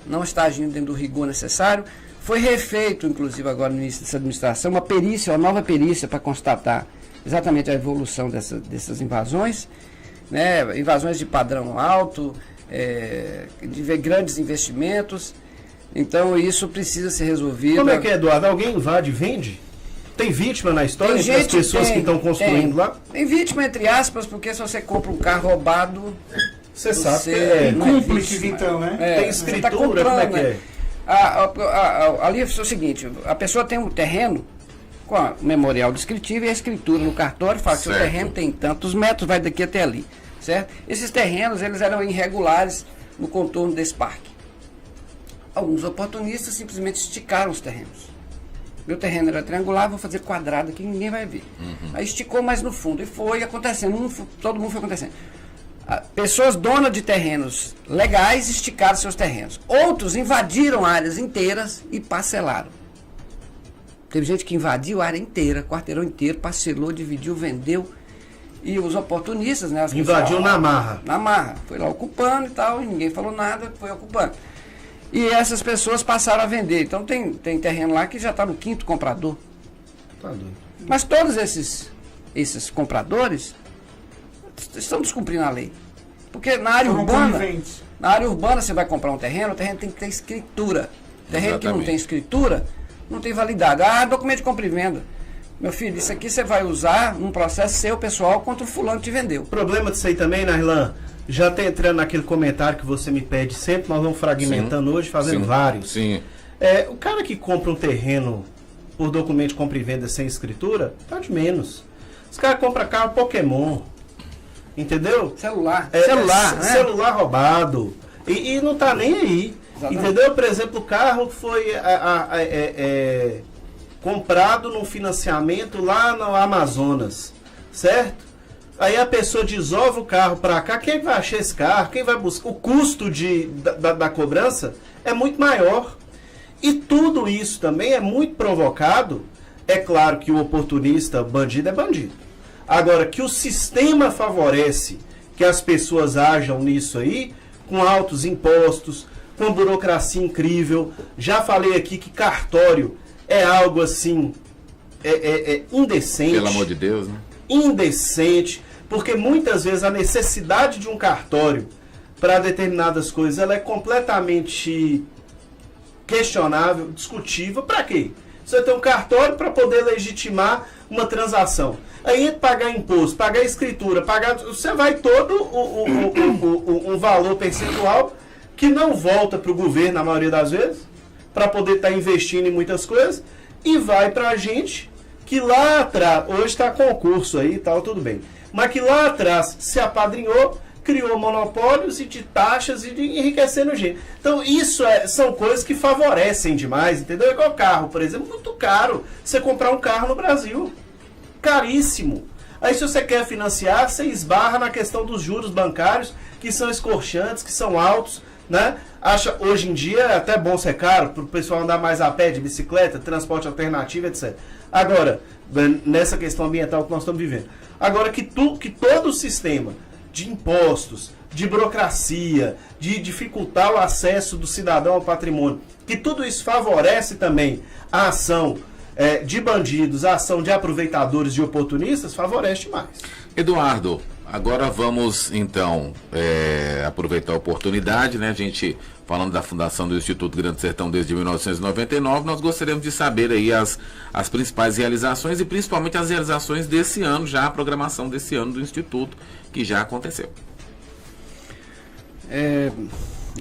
Speaker 3: Não está agindo dentro do rigor necessário. Foi refeito, inclusive, agora no início dessa administração, uma nova perícia para constatar exatamente a evolução dessas invasões, né? Invasões de padrão alto, de grandes investimentos. Então isso precisa ser resolvido.
Speaker 5: Como é que é, Eduardo? Alguém invade e vende? Tem vítima na história das pessoas que estão construindo lá?
Speaker 3: Tem vítima, entre aspas, porque se você compra um carro roubado...
Speaker 5: Você sabe que é
Speaker 2: cúmplice, então, né?
Speaker 5: Tem escritura, como é que é?
Speaker 3: Ali é o seguinte, a pessoa tem um terreno com a memorial descritiva e a escritura no cartório, fala que o terreno tem tantos metros, vai daqui até ali, certo? Esses terrenos, eles eram irregulares no contorno desse parque. Alguns oportunistas simplesmente esticaram os terrenos. Meu terreno era triangular, vou fazer quadrado aqui, ninguém vai ver. Aí esticou mais no fundo e foi acontecendo, todo mundo foi acontecendo. Pessoas donas de terrenos legais esticaram seus terrenos. Outros invadiram áreas inteiras e parcelaram. Teve gente que invadiu a área inteira, quarteirão inteiro, parcelou, dividiu, vendeu. E os oportunistas, né?
Speaker 5: Invadiu na marra.
Speaker 3: Na marra. Foi lá ocupando e tal, e ninguém falou nada, foi ocupando. E essas pessoas passaram a vender. Então tem terreno lá que já está no 5º comprador.
Speaker 5: Tá doido.
Speaker 3: Mas todos esses compradores estão descumprindo a lei. Porque na área urbana você vai comprar um terreno, o terreno tem que ter escritura. Terreno que não tem escritura, não tem validade. Documento de compra e venda. Meu filho, isso aqui você vai usar num processo seu, pessoal, contra o fulano que te vendeu.
Speaker 5: O problema disso aí também, Narlan, já está entrando naquele comentário que você me pede sempre, nós vamos fragmentando hoje, fazendo vários.
Speaker 1: Sim.
Speaker 5: O cara que compra um terreno por documento de compra e venda sem escritura, tá de menos. Os caras compram carro Pokémon. Entendeu?
Speaker 3: Celular, né?
Speaker 5: Celular roubado. E não tá nem aí. Exatamente. Entendeu? Por exemplo, o carro foi comprado num financiamento lá no Amazonas. Certo? Aí a pessoa desova o carro para cá. Quem vai achar esse carro? Quem vai buscar? O custo da cobrança é muito maior. E tudo isso também é muito provocado. É claro que o oportunista, bandido é bandido. Agora, que o sistema favorece que as pessoas ajam nisso aí, com altos impostos, com burocracia incrível. Já falei aqui que cartório é algo assim, indecente.
Speaker 1: Pelo amor de Deus, né?
Speaker 5: Indecente, porque muitas vezes a necessidade de um cartório para determinadas coisas, ela é completamente questionável, discutível. Para quê? Você tem um cartório para poder legitimar uma transação. Aí pagar imposto, pagar escritura, você vai todo um valor percentual que não volta para o governo na maioria das vezes, para poder estar investindo em muitas coisas, e vai para a gente que lá atrás, hoje está concurso aí e tal, tudo bem, mas que lá atrás se apadrinhou, criou monopólios e de taxas e de enriquecendo gente. Então isso são coisas que favorecem demais, entendeu? É igual carro, por exemplo, muito caro você comprar um carro no Brasil. Caríssimo. Aí se você quer financiar, você esbarra na questão dos juros bancários, que são escorchantes, que são altos, né? Acha, hoje em dia é até bom ser caro, para o pessoal andar mais a pé, de bicicleta, transporte alternativo, etc. Agora, nessa questão ambiental que nós estamos vivendo. Agora que todo o sistema de impostos, de burocracia, de dificultar o acesso do cidadão ao patrimônio, que tudo isso favorece também a ação de bandidos, a ação de aproveitadores, de oportunistas, favorece mais.
Speaker 1: Eduardo, agora vamos então aproveitar a oportunidade, né? A gente falando da fundação do Instituto Grande Sertão desde 1999, nós gostaríamos de saber aí as principais realizações e principalmente as realizações desse ano, já a programação desse ano do Instituto, que já aconteceu.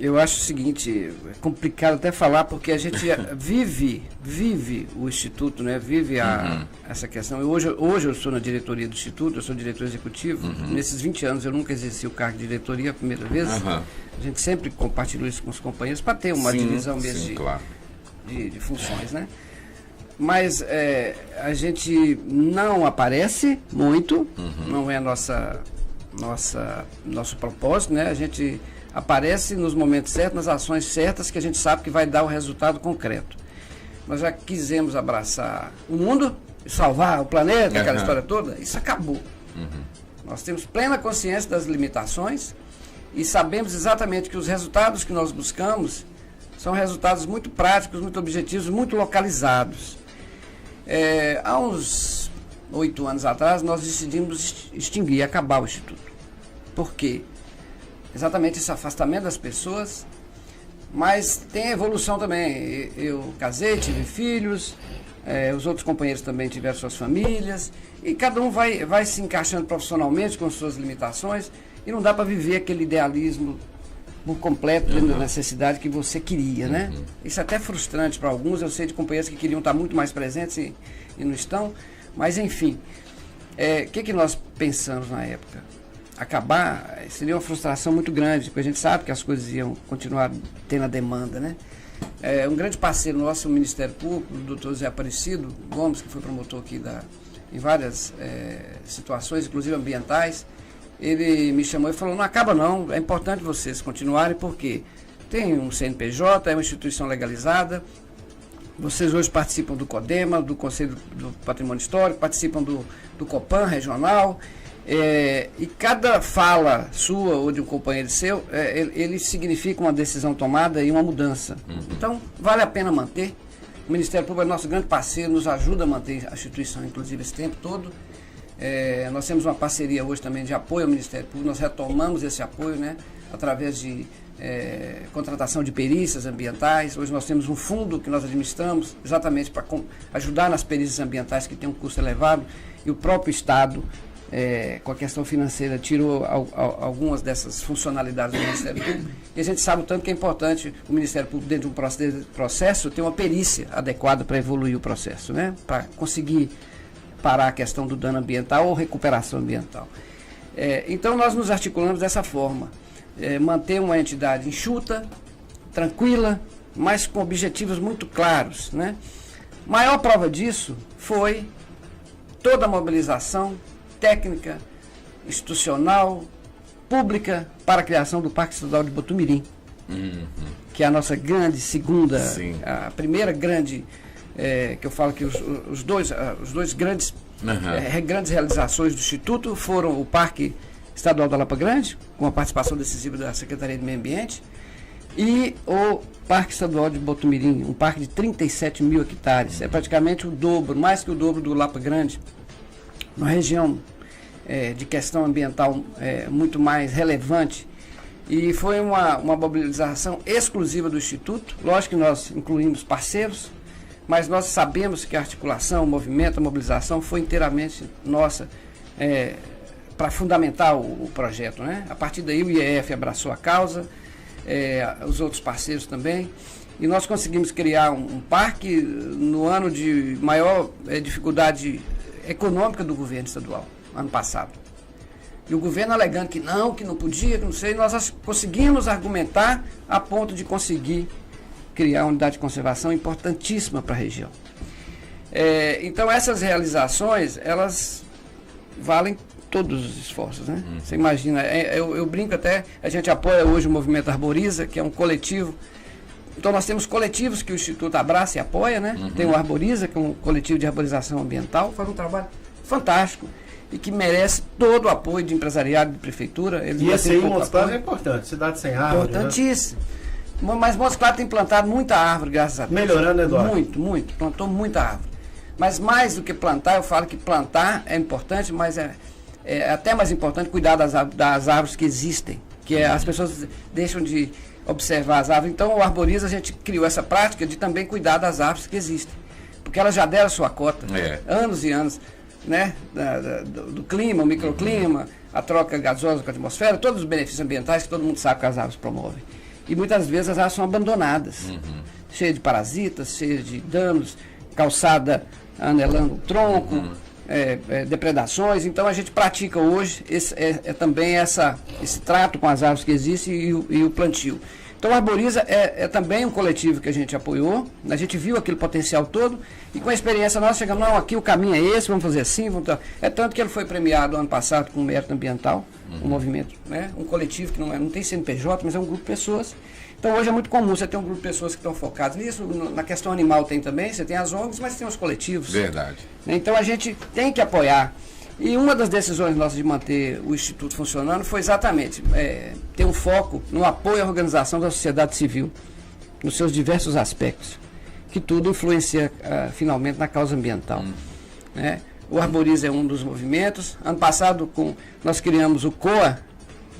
Speaker 3: Eu acho o seguinte, é complicado até falar, porque a gente vive o Instituto, né? Vive essa questão. Hoje eu estou na diretoria do Instituto, eu sou diretor executivo. Nesses 20 anos eu nunca exerci o cargo de diretoria a primeira vez. A gente sempre compartilhou isso com os companheiros para ter uma divisão mesmo de funções, né? Mas a gente não aparece muito, não é nosso propósito, né? A gente aparece nos momentos certos, nas ações certas, que a gente sabe que vai dar o resultado concreto. Nós já quisemos abraçar o mundo, salvar o planeta, aquela história toda, isso acabou. Nós temos plena consciência das limitações e sabemos exatamente que os resultados que nós buscamos são resultados muito práticos, muito objetivos, muito localizados. Há uns 8 anos atrás, nós decidimos extinguir, acabar o Instituto. Por quê? Exatamente esse afastamento das pessoas, mas tem evolução também. Eu casei, tive filhos, os outros companheiros também tiveram suas famílias, e cada um vai se encaixando profissionalmente com suas limitações, e não dá para viver aquele idealismo por completo dentro da necessidade que você queria, né? Isso é até frustrante para alguns, eu sei de companheiros que queriam estar muito mais presentes e não estão, mas enfim, o que nós pensamos na época? Acabar seria uma frustração muito grande, porque a gente sabe que as coisas iam continuar tendo a demanda, né? Um grande parceiro nosso, o Ministério Público, o Dr. Zé Aparecido Gomes, que foi promotor aqui em várias situações, inclusive ambientais, ele me chamou e falou, não acaba não, é importante vocês continuarem, porque tem um CNPJ, é uma instituição legalizada, vocês hoje participam do CODEMA, do Conselho do Patrimônio Histórico, participam do COPAN regional, e cada fala sua ou de um companheiro seu, ele significa uma decisão tomada e uma mudança. Então, vale a pena manter. O Ministério Público é nosso grande parceiro, nos ajuda a manter a instituição, inclusive, esse tempo todo. Nós temos uma parceria hoje também de apoio ao Ministério Público, nós retomamos esse apoio, né, através de contratação de perícias ambientais. Hoje nós temos um fundo que nós administramos exatamente para ajudar nas perícias ambientais que tem um custo elevado, e o próprio Estado, com a questão financeira, tirou algumas dessas funcionalidades do Ministério Público, e a gente sabe o tanto que é importante o Ministério Público, dentro de um processo, ter uma perícia adequada para evoluir o processo, né? Para conseguir parar a questão do dano ambiental ou recuperação ambiental. Então nós nos articulamos dessa forma, manter uma entidade enxuta, tranquila, mas com objetivos muito claros, né? Maior prova disso foi toda a mobilização técnica, institucional, pública para a criação do Parque Estadual de Botumirim, que é a nossa grande segunda, a primeira grande, que eu falo que os dois grandes realizações do Instituto foram o Parque Estadual da Lapa Grande, com a participação decisiva da Secretaria de Meio Ambiente, e o Parque Estadual de Botumirim, um parque de 37 mil hectares, é praticamente o dobro, mais que o dobro do Lapa Grande, uma região de questão ambiental muito mais relevante, e foi uma mobilização exclusiva do Instituto. Lógico que nós incluímos parceiros, mas nós sabemos que a articulação, o movimento, a mobilização foi inteiramente nossa, para fundamentar o projeto, né? A partir daí o IEF abraçou a causa, os outros parceiros também, e nós conseguimos criar um parque no ano de maior dificuldade econômica do governo estadual, ano passado. E o governo alegando que não podia, que não sei, nós conseguimos argumentar a ponto de conseguir criar uma unidade de conservação importantíssima para a região. Então essas realizações, elas valem todos os esforços, né? Você imagina, eu brinco até, a gente apoia hoje o movimento Arboriza, que é um coletivo. Então nós temos coletivos que o Instituto abraça e apoia, né? Tem o Arboriza, que é um coletivo de arborização ambiental, faz um trabalho fantástico e que merece todo o apoio de empresariado, de prefeitura.
Speaker 5: E esse aí, Montes Claros, é importante, cidade sem árvore.
Speaker 3: Importantíssimo. Né? Mas Montes Claros tem plantado muita árvore, graças a Deus.
Speaker 5: Melhorando, Eduardo?
Speaker 3: Muito, plantou muita árvore. Mas mais do que plantar, eu falo que plantar é importante, mas é até mais importante cuidar das árvores que existem, que as pessoas deixam de observar as árvores. Então, o Arboriza, a gente criou essa prática de também cuidar das árvores que existem, porque elas já deram sua cota, anos e anos, né? Do clima, o microclima, a troca gasosa com a atmosfera, todos os benefícios ambientais que todo mundo sabe que as árvores promovem. e muitas vezes as áreas são abandonadas, cheias de parasitas, cheias de danos, calçada anelando o tronco, depredações. Então a gente pratica hoje também esse trato com as árvores que existem e o plantio. Então a Arboriza é também um coletivo que a gente apoiou, a gente viu aquele potencial todo e com a experiência nós chegamos, não, aqui o caminho é esse, vamos fazer assim, é tanto que ele foi premiado ano passado com mérito ambiental, um movimento, né? Um coletivo que não tem CNPJ, mas é um grupo de pessoas. Então hoje é muito comum você ter um grupo de pessoas que estão focadas nisso, na questão animal tem também, você tem as ONGs, mas tem os coletivos.
Speaker 1: Verdade.
Speaker 3: Então a gente tem que apoiar. E uma das decisões nossas de manter o Instituto funcionando foi exatamente ter um foco no apoio à organização da sociedade civil, nos seus diversos aspectos, que tudo influencia finalmente na causa ambiental. Né? O Arboriza é um dos movimentos. Ano passado nós criamos o COA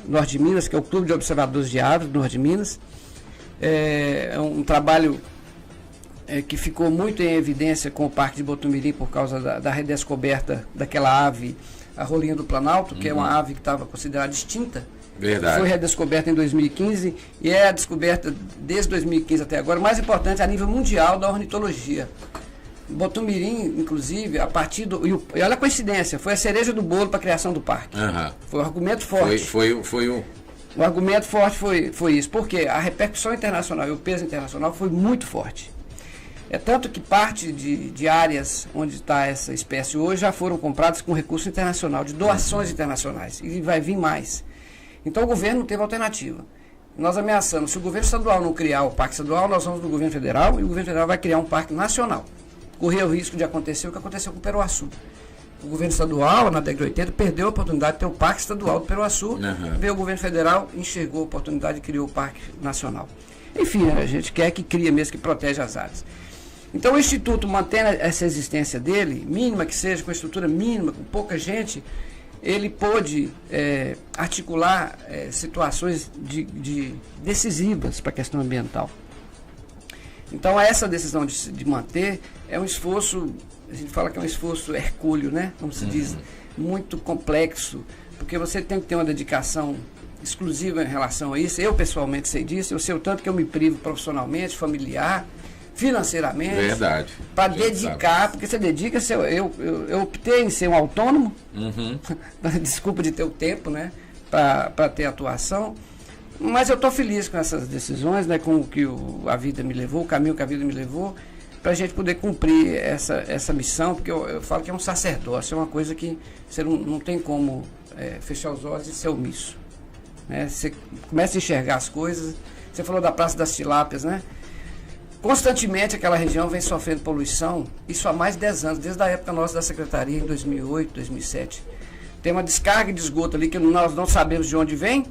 Speaker 3: Norte de Minas, que é o Clube de Observadores de Árvores do Norte de Minas. É um trabalho que ficou muito em evidência com o Parque de Botumirim por causa da redescoberta daquela ave, a rolinha do Planalto, que é uma ave que estava considerada extinta.
Speaker 1: Verdade.
Speaker 3: Foi redescoberta em 2015 e é a descoberta desde 2015 até agora, mais importante a nível mundial da ornitologia. Botumirim, inclusive, a partir do... E olha a coincidência, foi a cereja do bolo para a criação do parque. Foi um argumento forte. O argumento forte foi isso, porque a repercussão internacional e o peso internacional foi muito forte. É tanto que parte de áreas onde está essa espécie hoje já foram compradas com recurso internacional, de doações internacionais, e vai vir mais. Então o governo não teve alternativa. Nós ameaçamos, se o governo estadual não criar o parque estadual, nós vamos no governo federal, e o governo federal vai criar um parque nacional. Correu o risco de acontecer o que aconteceu com o Peruaçu. O governo estadual, na década de 80, perdeu a oportunidade de ter o parque estadual do Peruaçu, veio o governo federal, enxergou a oportunidade e criou o parque nacional. Enfim, a gente quer que cria mesmo, que protege as áreas. Então o Instituto, mantendo essa existência dele, mínima que seja, com a estrutura mínima, com pouca gente, ele pôde articular situações decisivas para a questão ambiental. Então essa decisão de manter é um esforço, a gente fala que é um esforço hercúleo, né? Como se diz, muito complexo, porque você tem que ter uma dedicação exclusiva em relação a isso. Eu pessoalmente sei disso, eu sei o tanto que eu me privo profissionalmente, familiar, financeiramente,
Speaker 1: verdade,
Speaker 3: para dedicar, porque você dedica, eu optei em ser um autônomo, desculpa de ter o tempo, né, para ter atuação, mas eu estou feliz com essas decisões, né, com o que a vida me levou, o caminho que a vida me levou, para a gente poder cumprir essa missão, porque eu falo que é um sacerdócio, é uma coisa que você não tem como fechar os olhos e ser omisso, né? Você começa a enxergar as coisas. Você falou da Praça das Tilápias, né? Constantemente aquela região vem sofrendo poluição, isso há mais de 10 anos, desde a época nossa da Secretaria, em 2008, 2007. Tem uma descarga de esgoto ali que nós não sabemos de onde vem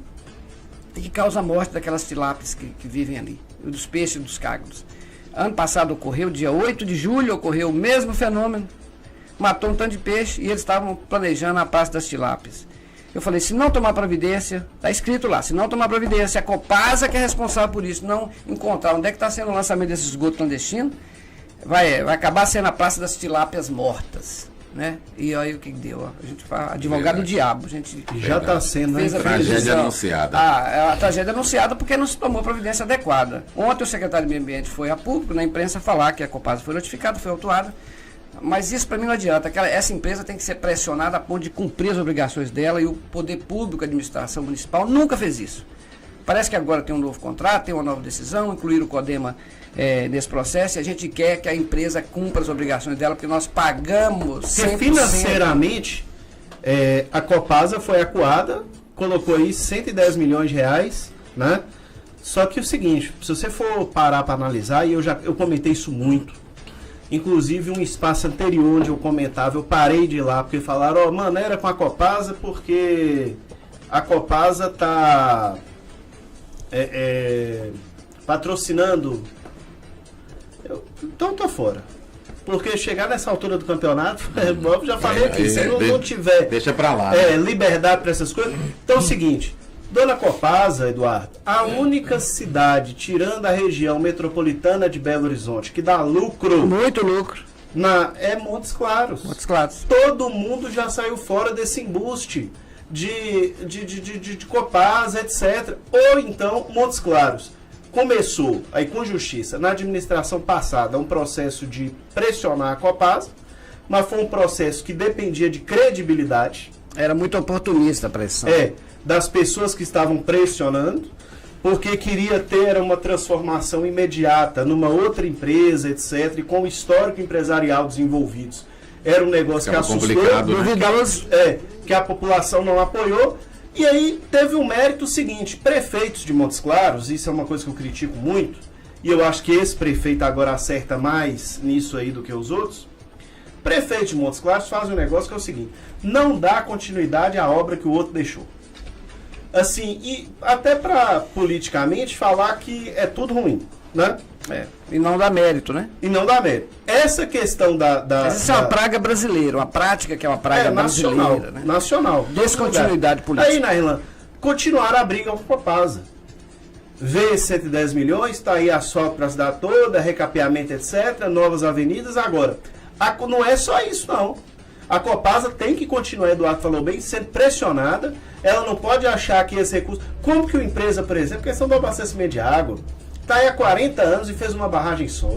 Speaker 3: e que causa a morte daquelas tilápias que vivem ali, dos peixes e dos cágdos. Ano passado ocorreu, dia 8 de julho, ocorreu o mesmo fenômeno, matou um tanto de peixe e eles estavam planejando a Praça das Tilápias. Eu falei, se não tomar providência, está escrito lá, se não tomar providência, a Copasa que é responsável por isso, não encontrar onde é que está sendo o lançamento desse esgoto clandestino, vai acabar sendo a Praça das Tilápias mortas, né? E aí o que deu? A gente fala, advogado do diabo. A gente
Speaker 5: já está sendo, né?
Speaker 1: Tragédia anunciada.
Speaker 3: A tragédia anunciada porque não se tomou providência adequada. Ontem o secretário do Meio Ambiente foi a público, na imprensa, falar que a Copasa foi notificada, foi autuada. Mas isso para mim não adianta. Essa empresa tem que ser pressionada a ponto de cumprir as obrigações dela e o poder público, a administração municipal, nunca fez isso. Parece que agora tem um novo contrato, tem uma nova decisão, incluir o CODEMA nesse processo, e a gente quer que a empresa cumpra as obrigações dela, porque nós pagamos 100%.
Speaker 5: Financeiramente, a Copasa foi acuada, colocou aí 110 milhões de reais, né? Só que o seguinte, se você for parar para analisar, e eu comentei isso muito, inclusive um espaço anterior onde eu comentava, eu parei de ir lá, porque falaram, mano, era com a Copasa porque a Copasa tá patrocinando. Então eu tô fora. Porque chegar nessa altura do campeonato, eu já falei aqui, se não tiver
Speaker 1: deixa pra lá,
Speaker 5: liberdade para essas coisas. Então é o seguinte, Dona Copasa, Eduardo, a única cidade, tirando a região metropolitana de Belo Horizonte, que dá lucro.
Speaker 3: Muito lucro.
Speaker 5: É Montes Claros.
Speaker 3: Montes Claros.
Speaker 5: Todo mundo já saiu fora desse embuste de Copasa, etc. Ou então Montes Claros. começou, aí com justiça, na administração passada, um processo de pressionar a Copasa, mas foi um processo que dependia de credibilidade.
Speaker 3: Era muito oportunista a pressão.
Speaker 5: Das pessoas que estavam pressionando, porque queria ter uma transformação imediata numa outra empresa, etc., e com o histórico empresarial dos envolvidos. Era um negócio que assustou,
Speaker 3: duvidoso,
Speaker 5: que a população não apoiou. E aí teve um mérito seguinte: prefeitos de Montes Claros, isso é uma coisa que eu critico muito, e eu acho que esse prefeito agora acerta mais nisso aí do que os outros. Prefeito de Montes Claros faz um negócio que é o seguinte: não dá continuidade à obra que o outro deixou. Assim, e até para politicamente falar que é tudo ruim, né?
Speaker 3: E não dá mérito, né?
Speaker 5: E não dá mérito. Essa questão
Speaker 3: essa é uma praga brasileira, uma prática que é uma praga
Speaker 5: nacional,
Speaker 3: brasileira, né?
Speaker 5: Nacional.
Speaker 3: Descontinuidade política.
Speaker 5: Aí, Nairlan, continuaram a briga com a Copasa. Veio 110 milhões, está aí asfalto para a cidade toda, recapeamento, etc., novas avenidas. Agora, não é só isso, não. A Copasa tem que continuar, Eduardo falou bem, sendo pressionada. Ela não pode achar que esse recurso... Como que uma empresa, por exemplo, questão do abastecimento de água, está aí há 40 anos e fez uma barragem só.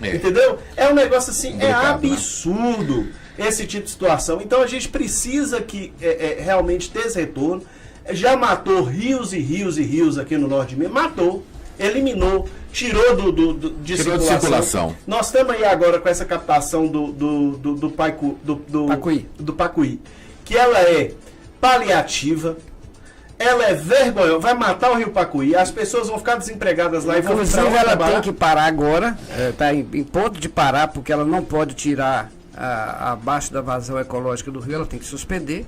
Speaker 5: Entendeu? É um negócio assim, absurdo esse tipo de situação. Então a gente precisa que realmente ter esse retorno. Já matou rios e rios e rios aqui no norte de Minas. Matou, eliminou, tirou de circulação. Nós estamos aí agora com essa captação do Pacuí, que ela é paliativa, ela é vergonhosa, vai matar o Rio Pacuí, as pessoas vão ficar desempregadas lá e vão
Speaker 3: ficar. Inclusive ela tem que parar agora, está em ponto de parar, porque ela não pode tirar abaixo da vazão ecológica do rio, ela tem que suspender,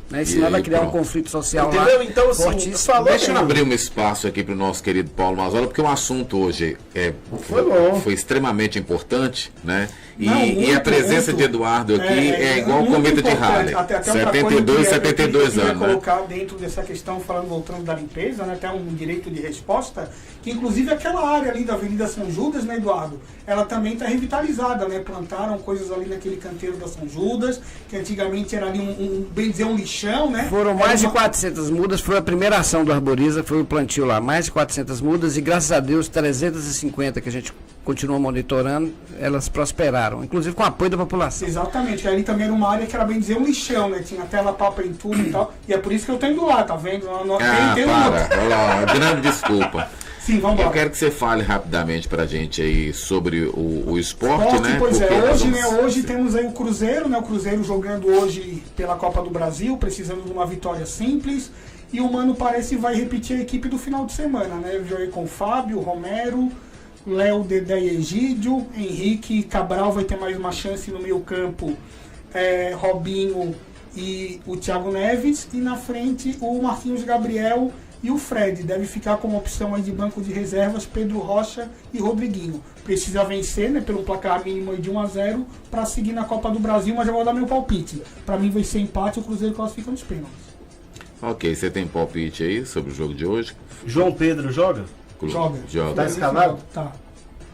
Speaker 3: né? Senão ela vai criar um conflito social.
Speaker 5: Entendeu?
Speaker 3: Lá.
Speaker 5: Então, assim,
Speaker 1: deixa eu abrir um espaço aqui para o nosso querido Paulo Mazola, porque o assunto hoje foi extremamente importante, né? E a presença de Eduardo aqui é igual o cometa de Halley.
Speaker 2: Até
Speaker 1: 72 anos.
Speaker 2: Colocar dentro dessa questão, voltando da limpeza, né, até um direito de resposta, que inclusive aquela área ali da Avenida São Judas, né, Eduardo, ela também está revitalizada, né? Plantaram coisas ali naquele canteiro da São Judas, que antigamente era ali bem dizer, um lixão, né?
Speaker 3: Foram mais de 400 mudas, foi a primeira ação do Arboriza, foi o plantio lá, mais de 400 mudas, e graças a Deus 350 que a gente continua monitorando, elas prosperaram, inclusive com apoio da população.
Speaker 2: Exatamente, ali também era uma área que era bem dizer um lixão, né? Tinha tela papa em tudo e tal, e é por isso que eu tô indo lá, tá vendo?
Speaker 1: Grande desculpa.
Speaker 2: Sim, vamos lá.
Speaker 1: Eu quero que você fale rapidamente pra gente aí sobre o esporte, né?
Speaker 2: Pois hoje temos aí o Cruzeiro, né? O Cruzeiro jogando hoje pela Copa do Brasil, precisando de uma vitória simples, e o Mano parece vai repetir a equipe do final de semana, né? Eu joguei com Fábio, Romero, Léo, Dedé e Egídio, Henrique, Cabral vai ter mais uma chance no meio campo, Robinho e o Thiago Neves, e na frente o Marquinhos Gabriel e o Fred. Deve ficar como opção aí de banco de reservas Pedro Rocha e Rodriguinho. Precisa vencer, né, pelo placar mínimo aí de 1-0 para seguir na Copa do Brasil, mas já vou dar meu palpite. Para mim vai ser empate, o Cruzeiro classifica nos pênaltis.
Speaker 1: Ok, você tem palpite aí sobre o jogo de hoje?
Speaker 5: João Pedro joga?
Speaker 2: Joga.
Speaker 5: Tá escalado?
Speaker 2: Tá.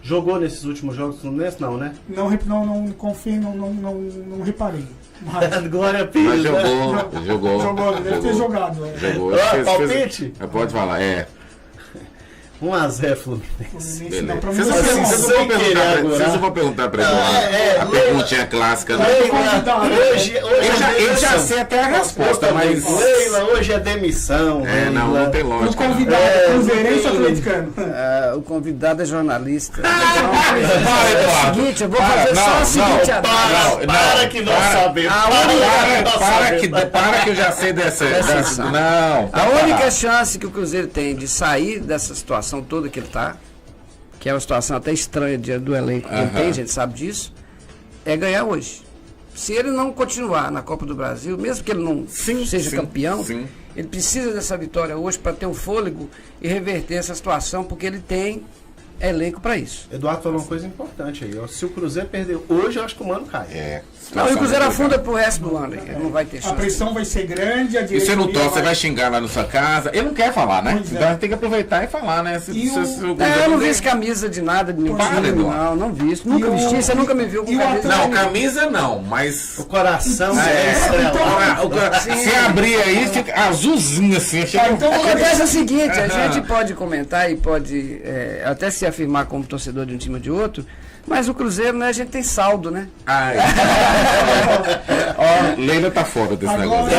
Speaker 5: Jogou nesses últimos jogos do Fluminense? Não, né?
Speaker 2: Não confio, não reparei.
Speaker 5: Mas... Glória a Deus.
Speaker 1: Mas jogou.
Speaker 2: Deve ter jogado.
Speaker 1: Jogou.
Speaker 5: Palpite?
Speaker 1: Pode falar,
Speaker 5: 1-0 Fluminense.
Speaker 1: Vocês não vão perguntar pra ele a perguntinha clássica, né?
Speaker 5: Eu já sei até a resposta, mas... Leila, hoje é demissão.
Speaker 1: Não tem lógica.
Speaker 2: O convidado é cruzeirense ou atleticano?
Speaker 3: O convidado é jornalista.
Speaker 1: É
Speaker 3: o seguinte, eu vou fazer só o seguinte.
Speaker 5: Para que nós sabemos.
Speaker 1: Para que eu já sei dessa. Não.
Speaker 3: A única chance que o Cruzeiro tem de sair dessa situação toda que ele está, que é uma situação até estranha do elenco que ele tem, a gente sabe disso, é ganhar hoje. Se ele não continuar na Copa do Brasil, mesmo que ele não seja campeão, ele precisa dessa vitória hoje para ter o fôlego e reverter essa situação, porque ele tem elenco para isso.
Speaker 5: Eduardo falou uma coisa importante aí. Ó. Se o Cruzeiro perder hoje, eu acho que o Mano cai.
Speaker 3: Não, e o Cruzeiro afunda pro resto do ano. Não vai ter chance.
Speaker 2: A pressão vai ser grande, a
Speaker 1: E você não torce, você vai xingar lá na sua casa. Ele não quer falar, né?
Speaker 2: Pois é.
Speaker 1: Então tem que aproveitar e falar, né?
Speaker 3: Eu não vi camisa de nada, de nenhum time, não vi. Nunca vesti, você nunca me viu com camisa.
Speaker 1: Não, camisa não, mas
Speaker 5: o coração
Speaker 1: se abrir aí, fica azulzinho assim.
Speaker 3: Então acontece o seguinte, a gente pode comentar e pode até se afirmar como torcedor de um time ou de outro, mas o Cruzeiro, né, a gente tem saldo, né?
Speaker 1: Ó, Leila tá fora desse negócio.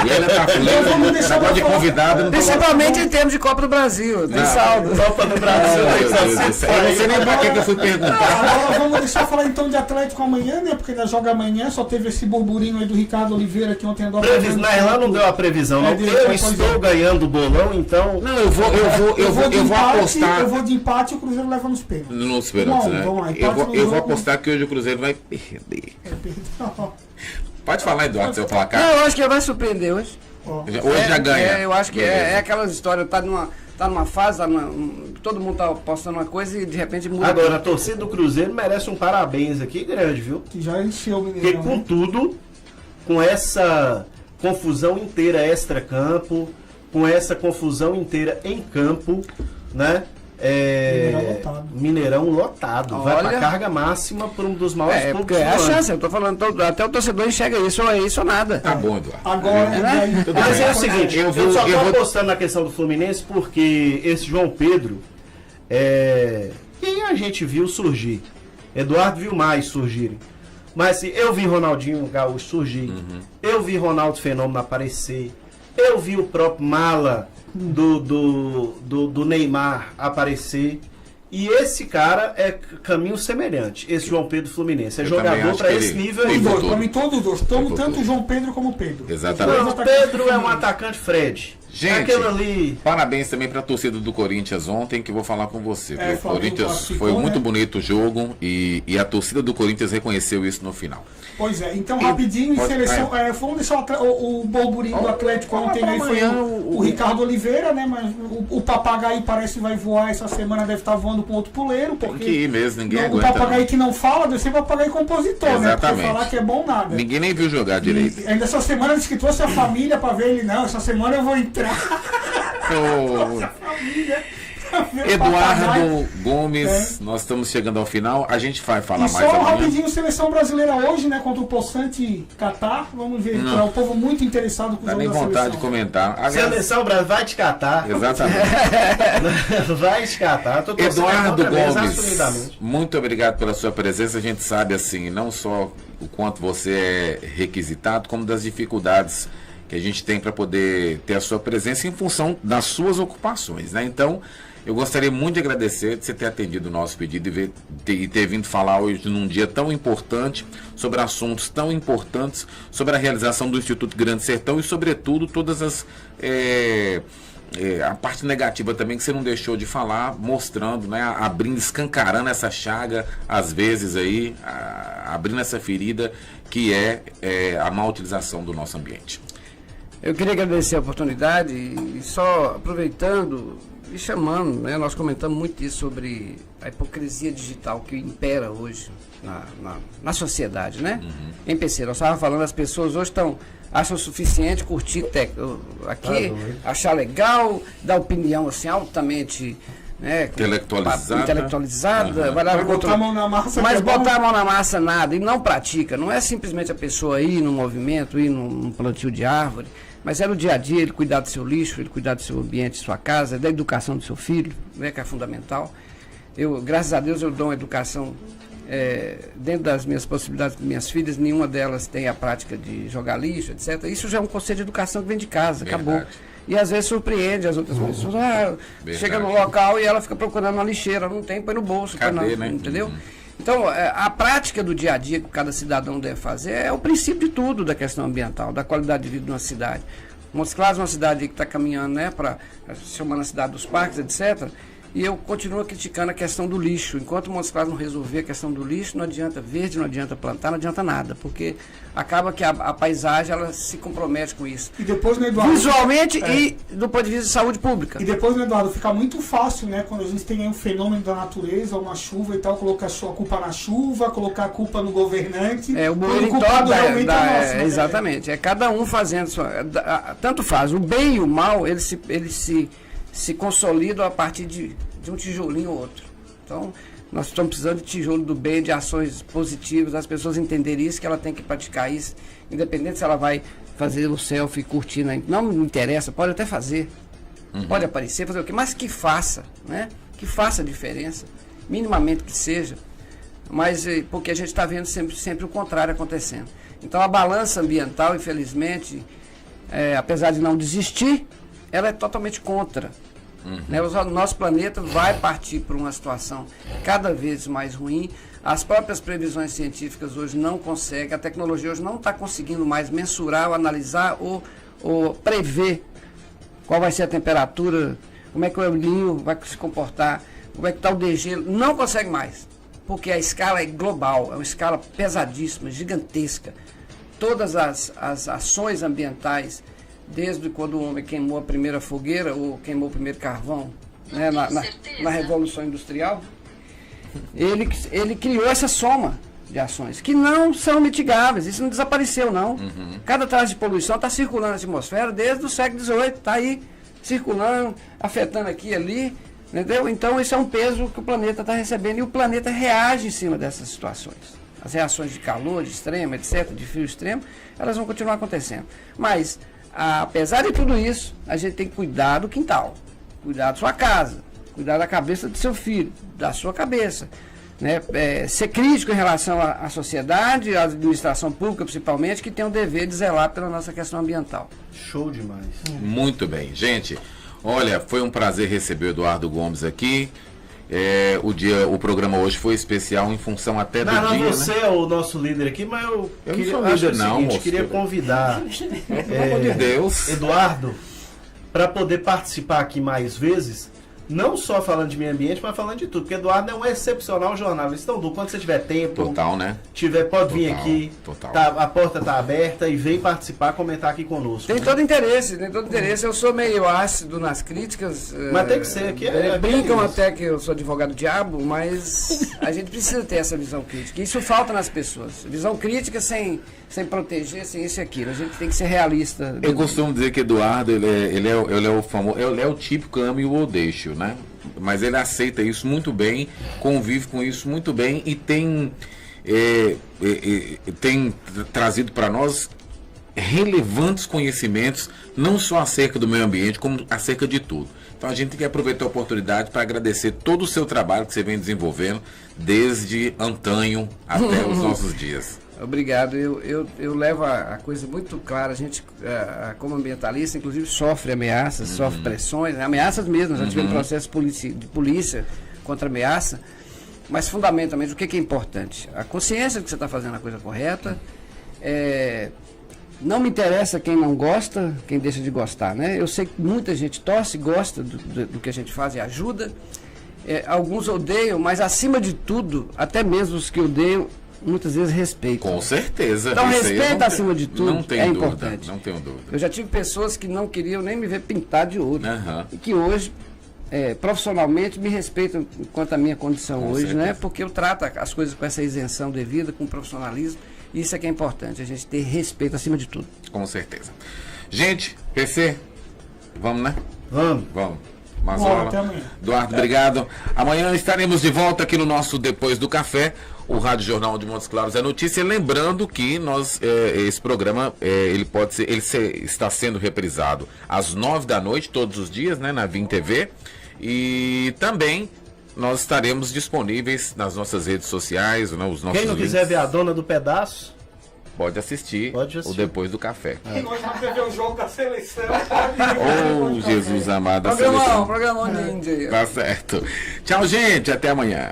Speaker 1: Leila tá fora. Negócio de convidado. Não
Speaker 3: principalmente em termos de Copa do Brasil. Tem saldo.
Speaker 5: Copa do Brasil.
Speaker 1: Eu não sei nem pra que eu fui perguntar.
Speaker 2: Agora vamos deixar falar então de Atlético amanhã, né? Porque ainda joga amanhã, só teve esse burburinho aí do Ricardo Oliveira que ontem andou.
Speaker 5: Na Irlanda não deu a previsão, não. Eu estou ganhando o bolão, então.
Speaker 1: Não, eu vou apostar.
Speaker 2: Eu vou de empate e o Cruzeiro leva nos pênaltis.
Speaker 1: Nos pênaltis, né? Eu vou apostar que hoje o Cruzeiro vai perder. Pode falar, Eduardo, seu placar.
Speaker 3: Não, eu acho que vai surpreender hoje.
Speaker 1: Hoje já ganha.
Speaker 3: Eu acho que é aquelas histórias, tá numa fase, todo mundo tá postando uma coisa e de repente muda.
Speaker 5: Agora, a torcida do Cruzeiro merece um parabéns aqui grande, viu?
Speaker 2: Que já encheu o
Speaker 5: Mineirão. Porque com tudo, com essa confusão inteira extra-campo, com essa confusão inteira em campo, né? Mineirão lotado. Olha, vai pra carga máxima por um dos maiores
Speaker 3: pontos. É a chance, eu tô falando, até o torcedor enxerga isso, ou é isso ou nada.
Speaker 1: Tá bom, Eduardo.
Speaker 2: Agora,
Speaker 5: mas é o seguinte, eu só tô apostando na questão do Fluminense porque esse João Pedro, quem a gente viu surgir? Eduardo viu mais surgirem. Mas assim, eu vi Ronaldinho Gaúcho surgir, eu vi Ronaldo Fenômeno aparecer, eu vi o próprio Mala do Neymar aparecer. E esse cara é caminho semelhante. Esse João Pedro Fluminense. É jogador para esse nível aí.
Speaker 2: Para mim, todos os dois. Tanto o João Pedro como o Pedro.
Speaker 1: Exatamente.
Speaker 5: O Pedro é um atacante Fred.
Speaker 1: Gente, parabéns também para a torcida do Corinthians ontem, que vou falar com você. O Corinthians foi muito bonito o jogo e a torcida do Corinthians reconheceu isso no final.
Speaker 2: Pois é, então rapidinho, em seleção, vamos deixar o burburinho do Atlético ontem aí foi o Ricardo Oliveira, né? Mas o papagaio parece que vai voar essa semana, deve estar voando com outro puleiro. Porque
Speaker 1: tem que ir mesmo, ninguém
Speaker 2: aguenta. O papagaio que não fala deve ser papagaio compositor, né? Porque falar que é bom nada.
Speaker 1: Ninguém nem viu jogar direito.
Speaker 2: Ainda essa semana disse que trouxe a família para ver ele, não, essa semana eu vou entrar.
Speaker 1: Eduardo Gomes, nós estamos chegando ao final. A gente vai falar mais
Speaker 2: amanhã. Só rapidinho, seleção brasileira hoje, né? Contra o Poçante Catar. Vamos ver. É o povo muito interessado com o jogo da seleção.
Speaker 1: Dá nem vontade de comentar.
Speaker 5: Seleção Brasil vai te catar.
Speaker 1: Exatamente.
Speaker 5: Vai te catar.
Speaker 1: Eduardo Gomes, muito obrigado pela sua presença. A gente sabe, assim, não só o quanto você é requisitado, como das dificuldades que a gente tem para poder ter a sua presença em função das suas ocupações, né? Então, eu gostaria muito de agradecer de você ter atendido o nosso pedido e ter vindo falar hoje num dia tão importante, sobre assuntos tão importantes, sobre a realização do Instituto Grande Sertão e, sobretudo, todas as... a parte negativa também que você não deixou de falar, mostrando, né, abrindo, escancarando essa chaga, às vezes aí, abrindo essa ferida que é a má utilização do nosso ambiente.
Speaker 3: Eu queria agradecer a oportunidade e só aproveitando e chamando, né, nós comentamos muito isso sobre a hipocrisia digital que impera hoje na sociedade, né? Em PC, nós estávamos falando, as pessoas hoje acham o suficiente curtir aqui, achar legal, dar opinião assim altamente, né, intelectualizada, vai lá,
Speaker 2: botar a mão na massa,
Speaker 3: mas botar a mão na massa nada, e não pratica, não é simplesmente a pessoa ir no movimento, ir num plantio de árvore, mas é no dia a dia, ele cuidar do seu lixo, ele cuidar do seu ambiente, sua casa, da educação do seu filho, né, que é fundamental. Graças a Deus, eu dou uma educação dentro das minhas possibilidades para minhas filhas, nenhuma delas tem a prática de jogar lixo, etc. Isso já é um conceito de educação que vem de casa, acabou. E às vezes surpreende as outras pessoas. Chega no local e ela fica procurando uma lixeira, não tem, põe no bolso, entendeu? Então, a prática do dia a dia que cada cidadão deve fazer é o princípio de tudo da questão ambiental, da qualidade de vida de uma cidade. Montes Claros é uma cidade que está caminhando, né, para chamando a cidade dos parques, etc. E eu continuo criticando a questão do lixo. Enquanto Montes Claros não resolver a questão do lixo, não adianta verde, não adianta plantar, não adianta nada, porque acaba que a paisagem ela se compromete com isso.
Speaker 2: E depois, né, Eduardo?
Speaker 3: Visualmente e do ponto de vista de saúde pública.
Speaker 2: E depois, né, Eduardo, fica muito fácil, né, quando a gente tem aí um fenômeno da natureza, uma chuva e tal, colocar a sua culpa na chuva, colocar a culpa no governante.
Speaker 3: O bueiro
Speaker 2: culpado realmente é nosso, né?
Speaker 3: exatamente. É cada um fazendo tanto faz. O bem e o mal, eles se consolidam a partir de um tijolinho ou outro. Então, nós estamos precisando de tijolo do bem, de ações positivas, as pessoas entenderem isso, que ela tem que praticar isso, independente se ela vai fazer o selfie curtindo. Não me interessa, pode até fazer. Pode aparecer, fazer o quê? Mas que faça, né? Que faça a diferença, minimamente que seja. Mas porque a gente está vendo sempre o contrário acontecendo. Então, a balança ambiental, infelizmente, apesar de não desistir, ela é totalmente contra. Né? O nosso planeta vai partir para uma situação cada vez mais ruim. As próprias previsões científicas hoje não conseguem, a tecnologia hoje não está conseguindo mais mensurar, ou analisar ou prever qual vai ser a temperatura, como é que o El Niño vai se comportar, como é que está o degelo. Não consegue mais, porque a escala é global, é uma escala pesadíssima, gigantesca. Todas as ações ambientais, desde quando o homem queimou a primeira fogueira ou queimou o primeiro carvão, né, na Revolução Industrial, ele criou essa soma de ações que não são mitigáveis. Isso não desapareceu, não. Cada traço de poluição está circulando na atmosfera desde o século XVIII, está aí circulando, afetando aqui e ali, entendeu? Então, isso é um peso que o planeta está recebendo e o planeta reage em cima dessas situações. As reações de calor, de extremo, etc., de frio extremo, elas vão continuar acontecendo. Mas, apesar de tudo isso, a gente tem que cuidar do quintal, cuidar da sua casa, cuidar da cabeça do seu filho, da sua cabeça, né? Ser crítico em relação à sociedade, à administração pública principalmente, que tem o dever de zelar pela nossa questão ambiental.
Speaker 5: Show demais.
Speaker 1: Muito bem, gente. Olha, foi um prazer receber o Eduardo Gomes aqui. O programa hoje foi especial em função até do dia.
Speaker 5: Você é o nosso líder aqui, mas eu queria,
Speaker 1: não sou líder, não,
Speaker 5: seguinte, queria convidar
Speaker 1: pelo amor de Deus,
Speaker 5: Eduardo, para poder participar aqui mais vezes, não só falando de meio ambiente, mas falando de tudo, porque Eduardo é um excepcional jornalista. Então, quando você tiver tempo,
Speaker 1: total, né?
Speaker 5: Pode vir aqui,
Speaker 1: total.
Speaker 5: A porta está aberta e vem participar, comentar aqui conosco.
Speaker 3: Tem todo interesse. Eu sou meio ácido nas críticas.
Speaker 5: Mas tem que ser.
Speaker 3: Brincam até que eu sou advogado diabo, mas a gente precisa ter essa visão crítica. Isso falta nas pessoas. Visão crítica sem proteger, sem isso e aquilo. A gente tem que ser realista.
Speaker 1: Eu costumo dizer que Eduardo, ele é o famoso, ele é o típico ame e o odeixo, né? Mas ele aceita isso muito bem, convive com isso muito bem e tem trazido para nós relevantes conhecimentos, não só acerca do meio ambiente, como acerca de tudo. Então a gente tem que aproveitar a oportunidade para agradecer todo o seu trabalho que você vem desenvolvendo desde antanho até os nossos dias.
Speaker 3: Obrigado. Eu levo a coisa muito clara. A gente, como ambientalista, inclusive, sofre ameaças, sofre pressões, né? Ameaças mesmo. Já tivemos processo de polícia contra ameaça. Mas, fundamentalmente, o que é importante? A consciência de que você está fazendo a coisa correta. Não me interessa quem não gosta, quem deixa de gostar, né? Eu sei que muita gente torce, gosta do que a gente faz e ajuda. Alguns odeiam, mas, acima de tudo, até mesmo os que odeiam, muitas vezes respeitam.
Speaker 1: Com certeza.
Speaker 3: Então, respeito acima de tudo importante.
Speaker 1: Não tenho dúvida.
Speaker 3: Eu já tive pessoas que não queriam nem me ver pintar de ouro. E que hoje, profissionalmente, me respeitam quanto à minha condição hoje, certeza, né? Porque eu trato as coisas com essa isenção devida, com profissionalismo. E isso é que é importante, a gente ter respeito acima de tudo.
Speaker 1: Com certeza. Gente, PC, vamos, né?
Speaker 5: Vamos.
Speaker 2: Até amanhã.
Speaker 1: Eduardo, obrigado. Amanhã estaremos de volta aqui no nosso Depois do Café, o Rádio Jornal de Montes Claros é Notícia. Lembrando que esse programa ele está sendo reprisado às 9 da noite, todos os dias, né, na Vim TV. E também nós estaremos disponíveis nas nossas redes sociais, né, os nossos
Speaker 5: Quem não
Speaker 1: links.
Speaker 5: quiser ver a dona do pedaço,
Speaker 1: pode assistir o Depois do Café.
Speaker 2: E nós vamos ver o jogo da seleção.
Speaker 1: Oh, Jesus amado.
Speaker 3: Programão de Índia.
Speaker 1: Tá certo. Tchau, gente. Até amanhã.